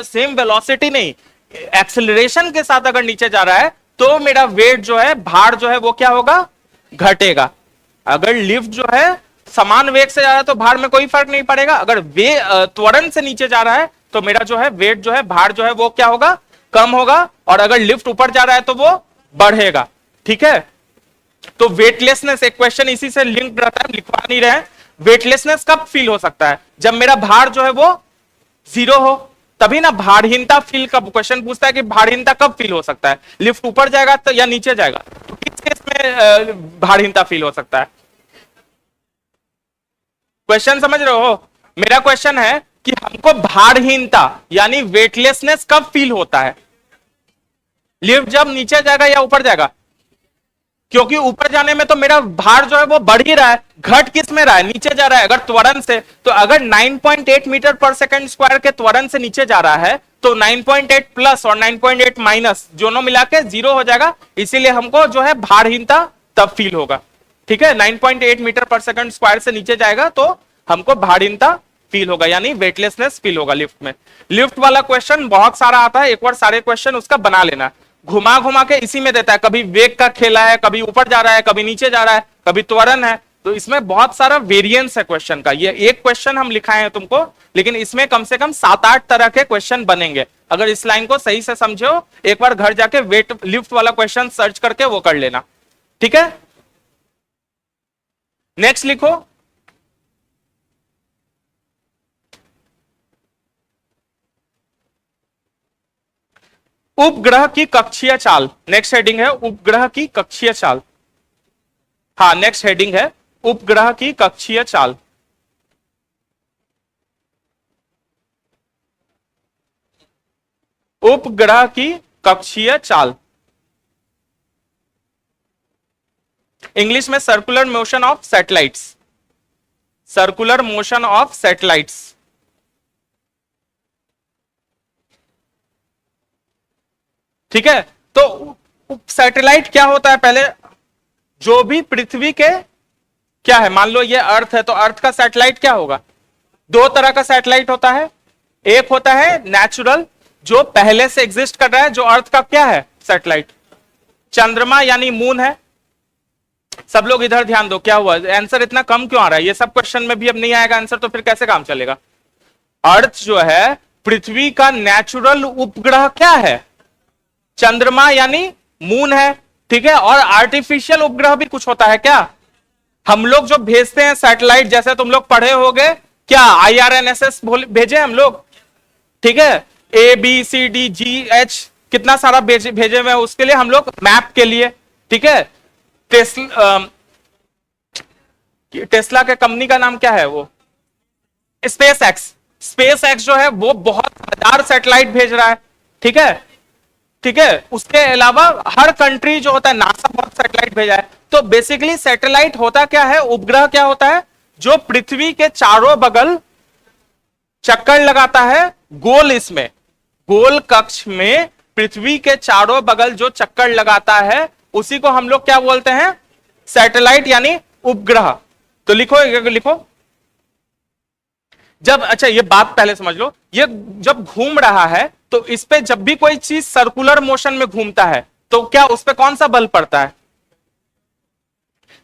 सेम वेलोसिटी नहीं, एक्सेलरेशन के साथ अगर नीचे जा रहा है तो मेरा वेट जो है, भार जो है वो क्या होगा? घटेगा। अगर लिफ्ट जो है समान वेग से जा रहा है तो भार में कोई फर्क नहीं पड़ेगा। अगर वे त्वरण से नीचे जा रहा है तो मेरा जो है वेट जो है, भार जो है वो क्या होगा? कम होगा। और अगर लिफ्ट ऊपर जा रहा है तो वो बढ़ेगा। ठीक है, तो वेटलेसनेस, एक क्वेश्चन इसी से लिंक रहता है, लिखवा नहीं रहे। वेटलेसनेस कब फील हो सकता है? जब मेरा भार जो है वो 0 हो, तभी ना। भारहीनता फील कब, क्वेश्चन पूछता है कि भारहीनता कब फील हो सकता है? लिफ्ट ऊपर जाएगा तो या नीचे जाएगा? तो किस केस में भारहीनता फील हो सकता है? क्वेश्चन समझ रहे हो? मेरा क्वेश्चन है कि हमको भारहीनता यानी वेटलेसनेस कब फील होता है? लिफ्ट जब नीचे जाएगा या ऊपर जाएगा? क्योंकि ऊपर जाने में तो मेरा भार जो है वो बढ़ ही रहा है, घट किस में रहा है? नीचे जा रहा है। अगर त्वरण से, तो अगर 9.8 मीटर पर सेकंड स्क्वायर के त्वरण से नीचे जा रहा है तो 9.8 प्लस और 9.8 माइनस दोनों मिला के 0 हो जाएगा। इसीलिए हमको जो है भारहीनता तब फील होगा। ठीक है, 9.8 मीटर पर सेकंड स्क्वायर से नीचे जाएगा तो हमको भारहीनता फील होगा, यानी वेटलेसनेस फील होगा लिफ्ट में। लिफ्ट वाला क्वेश्चन बहुत सारा आता है, एक बार सारे क्वेश्चन उसका बना लेना। घुमा घुमा के इसी में देता है, कभी वेग का खेला है, कभी ऊपर जा रहा है, कभी नीचे जा रहा है, कभी त्वरण है। तो इसमें बहुत सारा वेरिएंस है क्वेश्चन का। ये एक क्वेश्चन हम लिखाए हैं तुमको, लेकिन इसमें कम से कम 7-8 तरह के क्वेश्चन बनेंगे। अगर इस लाइन को सही से समझो, एक बार घर जाके वेट लिफ्ट वाला क्वेश्चन सर्च करके वो कर लेना, ठीक है। नेक्स्ट लिखो, उपग्रह की कक्षीय चाल। नेक्स्ट हेडिंग है उपग्रह की कक्षीय चाल। हाँ, नेक्स्ट हेडिंग है उपग्रह की कक्षीय चाल। उपग्रह की कक्षीय चाल, इंग्लिश में circular motion of satellites. Circular motion of satellites, ठीक है। तो सैटेलाइट क्या होता है, पहले जो भी पृथ्वी के क्या है, मान लो ये अर्थ है, तो अर्थ का सैटेलाइट क्या होगा? दो तरह का सैटेलाइट होता है। एक होता है नेचुरल, जो पहले से एग्जिस्ट कर रहा है, जो अर्थ का क्या है सैटेलाइट, चंद्रमा यानी मून है। सब लोग इधर ध्यान दो, क्या हुआ आंसर इतना कम क्यों आ रहा है? ये सब क्वेश्चन में भी अब नहीं आएगा आंसर, तो फिर कैसे काम चलेगा? अर्थ जो है पृथ्वी का नेचुरल उपग्रह क्या है? चंद्रमा यानी मून है, ठीक है। और आर्टिफिशियल उपग्रह भी कुछ होता है क्या? हम लोग जो भेजते हैं सैटेलाइट, जैसे तुम लोग पढ़े होगे, क्या IRNSS भेजे हम लोग, ठीक है। ABCDGH कितना सारा भेजे हुए हैं, उसके लिए हम लोग मैप के लिए, ठीक है। टेस्ला के कंपनी का नाम क्या है? वो स्पेस एक्स। स्पेस एक्स जो है वो बहुत 1000 सैटेलाइट भेज रहा है, ठीक है, ठीक है। उसके अलावा हर कंट्री जो होता है, नासा बहुत सैटेलाइट भेजा है। तो बेसिकली सैटेलाइट होता क्या है, उपग्रह क्या होता है, जो पृथ्वी के चारों बगल चक्कर लगाता है गोल, इसमें गोल कक्ष में पृथ्वी के चारों बगल जो चक्कर लगाता है, उसी को हम लोग क्या बोलते हैं? सैटेलाइट यानी उपग्रह। तो लिखो, लिखो जब, अच्छा ये बात पहले समझ लो, ये जब घूम रहा है तो इस पे जब भी कोई चीज सर्कुलर मोशन में घूमता है तो क्या उस पे कौन सा बल पड़ता है?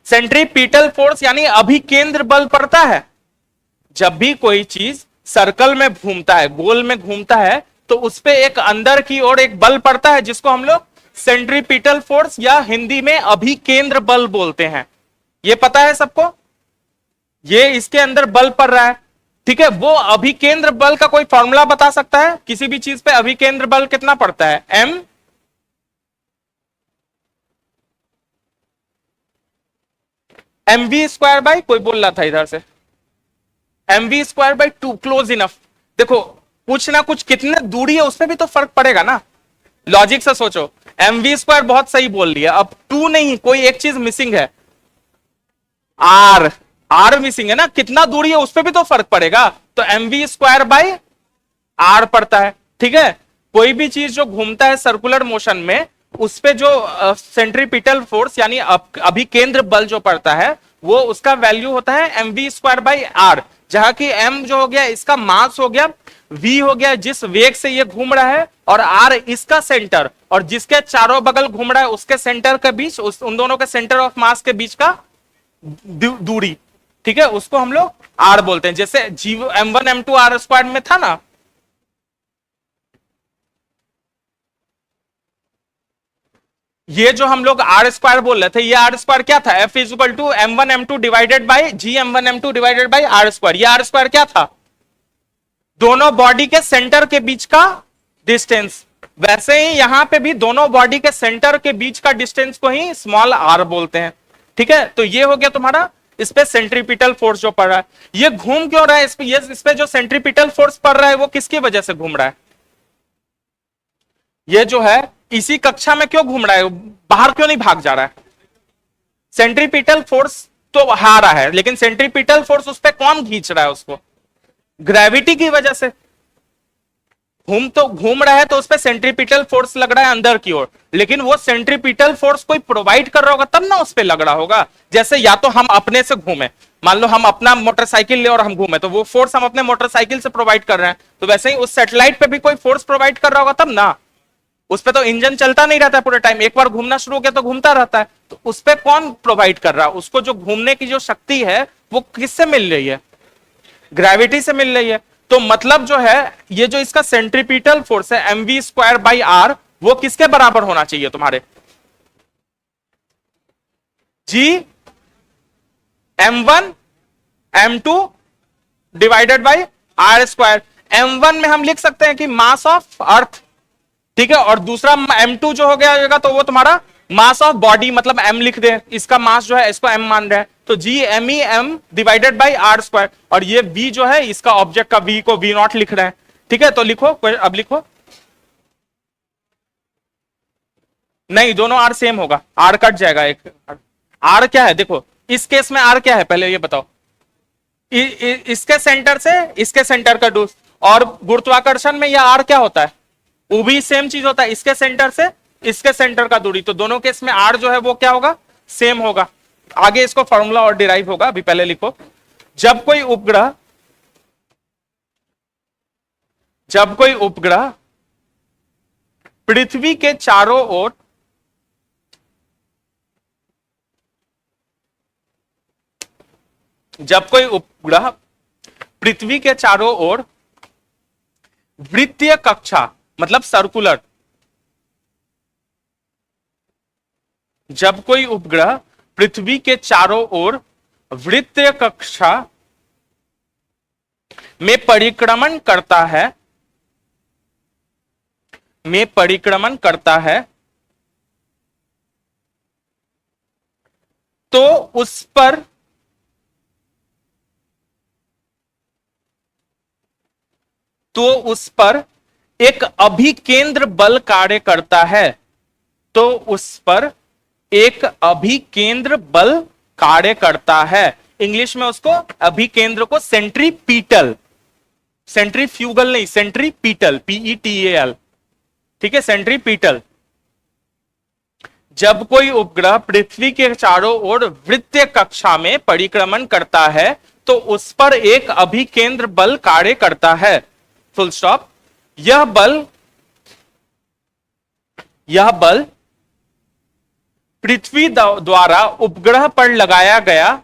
सेंट्रीपिटल फोर्स यानी अभिकेंद्र बल पड़ता है। जब भी कोई चीज सर्कल में घूमता है, गोल में घूमता है, तो उस पे एक अंदर की ओर एक बल पड़ता है, जिसको हम लोग सेंट्रीपिटल फोर्स या हिंदी में अभिकेंद्र बल बोलते हैं। ये पता है सबको? ये इसके अंदर बल पड़ रहा है, ठीक है। वो अभिकेंद्र बल का कोई फॉर्मूला बता सकता है? किसी भी चीज पे अभिकेंद्र बल कितना पड़ता है? mv² बाई, कोई बोल रहा था इधर से, mv² बाई 2, क्लोज इनफ। देखो कुछ ना कुछ कितने दूरी है उसमें भी तो फर्क पड़ेगा ना, लॉजिक से सोचो। mv² बहुत सही बोल लिया, अब 2 नहीं, कोई एक चीज मिसिंग है, r मिसिंग है ना, कितना दूरी है उस पर भी तो फर्क पड़ेगा। तो mv² बाई r पड़ता है, ठीक है। कोई भी चीज जो घूमता है सर्कुलर मोशन में, उस पे जो सेंट्रीपिटल फोर्स यानी अभिकेंद्र बल जो पड़ता है, वो उसका वैल्यू होता है mv² बाई r, जहां की m जो हो गया इसका मास हो गया, v हो गया जिस वेग से ये घूम रहा है, और r इसका सेंटर, और जिसके चारों बगल घूम रहा है उसके सेंटर के बीच, उन दोनों के सेंटर ऑफ मास के बीच का दूरी, ठीक है, उसको हम लोग r बोलते हैं। जैसे m1 m2 r² में था ना, ये जो हम लोग r² बोल रहे थे, ये r² क्या था? F equal to m1 m2 divided by g m1 m2 divided by r²। ये r² क्या था? दोनों बॉडी के सेंटर के बीच का डिस्टेंस। वैसे ही यहां पे भी दोनों बॉडी के सेंटर के बीच का डिस्टेंस को ही स्मॉल r बोलते हैं, ठीक है। तो ये हो गया तुम्हारा इस पे सेंट्रीपिटल फोर्स जो पड़ रहा है। ये घूम क्यों रहा है? इस पे जो सेंट्रीपिटल फोर्स पड़ रहा है वो किसकी वजह से घूम रहा है? ये जो है इसी कक्षा में क्यों घूम रहा है, बाहर क्यों नहीं भाग जा रहा है? सेंट्रीपिटल फोर्स तो आ रहा है, लेकिन सेंट्रीपिटल फोर्स उस पर कौन खींच रहा है उसको? ग्रेविटी की वजह से। घूम रहा है तो उस पर सेंट्रीपिटल फोर्स लग रहा है अंदर की ओर, लेकिन वो सेंट्रीपिटल फोर्स कोई प्रोवाइड कर रहा होगा तब ना उस पर लग रहा होगा। जैसे या तो हम अपने से घूमे, मान लो हम अपना मोटरसाइकिल ले और हम घूमे, तो वो फोर्स हम अपने मोटरसाइकिल से प्रोवाइड कर रहे हैं, तो वैसे ही उस सैटेलाइट पे भी कोई फोर्स प्रोवाइड कर रहा होगा तब ना। उस पे तो इंजन चलता नहीं रहता है पूरे टाइम, एक बार घूमना शुरू हो गया तो घूमता रहता है। तो उस पे कौन प्रोवाइड कर रहा है उसको? जो घूमने की जो शक्ति है वो किससे मिल रही है? ग्रेविटी से मिल रही है। तो मतलब जो है ये जो इसका सेंट्रीपिटल फोर्स है mv² वो किसके बराबर होना चाहिए तुम्हारे? जी m1 m2 divided by r²। m1 में हम लिख सकते हैं कि मास ऑफ अर्थ, ठीक है, और दूसरा m2 जो हो गया तो वो तुम्हारा मास ऑफ बॉडी, मतलब m लिख दे, इसका मास जो है इसको m मान रहे हैं, तो GMEM डिवाइडेड बाई r²। और ये v जो है इसका ऑब्जेक्ट का v को v0 लिख रहे हैं, ठीक है। तो लिखो, अब लिखो, नहीं दोनों r सेम होगा, r कट जाएगा एक। r क्या है देखो, इस केस में r क्या है पहले ये बताओ? इसके सेंटर से इसके सेंटर का दूर, और गुरुत्वाकर्षण में यह r क्या होता है? वो भी सेम चीज होता है, इसके सेंटर से इसके सेंटर का दूरी। तो दोनों केस में r जो है वो क्या होगा? सेम होगा। आगे इसको फॉर्मूला और डिराइव होगा, अभी पहले लिखो। जब कोई उपग्रह पृथ्वी के चारों ओर पृथ्वी के चारों ओर वृत्तीय कक्षा, मतलब सर्कुलर, जब कोई उपग्रह पृथ्वी के चारों ओर वृत्तीय कक्षा में परिक्रमण करता है तो उस पर एक अभिकेंद्र बल कार्य करता है। तो उस पर एक अभिकेंद्र बल कार्य करता है। इंग्लिश में उसको अभिकेंद्र को सेंट्रीपिटल, सेंट्रीफ्यूगल नहीं, सेंट्रीपिटल, PETAL, ठीक है, सेंट्रीपिटल। जब कोई उपग्रह पृथ्वी के चारों ओर वृत्तीय कक्षा में परिक्रमण करता है तो उस पर एक अभिकेंद्र बल कार्य करता है, फुल स्टॉप। यह बल पृथ्वी द्वारा उपग्रह पर लगाया गया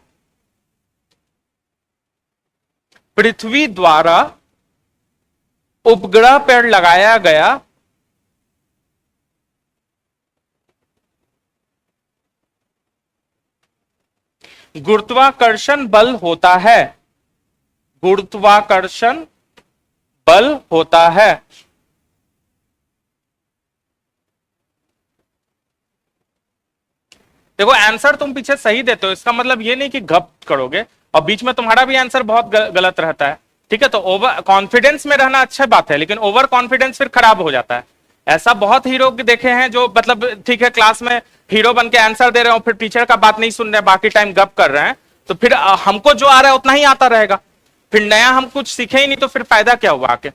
गुरुत्वाकर्षण बल होता है। गुरुत्वाकर्षण बल होता है। देखो आंसर तुम पीछे सही देते हो, इसका मतलब ये नहीं कि घप करोगे, और बीच में तुम्हारा भी आंसर बहुत गलत रहता है, ठीक है। तो ओवर कॉन्फिडेंस में रहना अच्छा बात है, लेकिन ओवर कॉन्फिडेंस फिर खराब हो जाता है। ऐसा बहुत हीरो देखे हैं जो मतलब ठीक है क्लास में हीरो बन के आंसर दे रहे हो, फिर टीचर का बात नहीं सुन रहे, बाकी टाइम गप कर रहे हैं, तो फिर हमको जो आ रहा है उतना ही आता रहेगा, फिर नया हम कुछ सीखे ही नहीं, तो फिर फायदा क्या हुआ आके।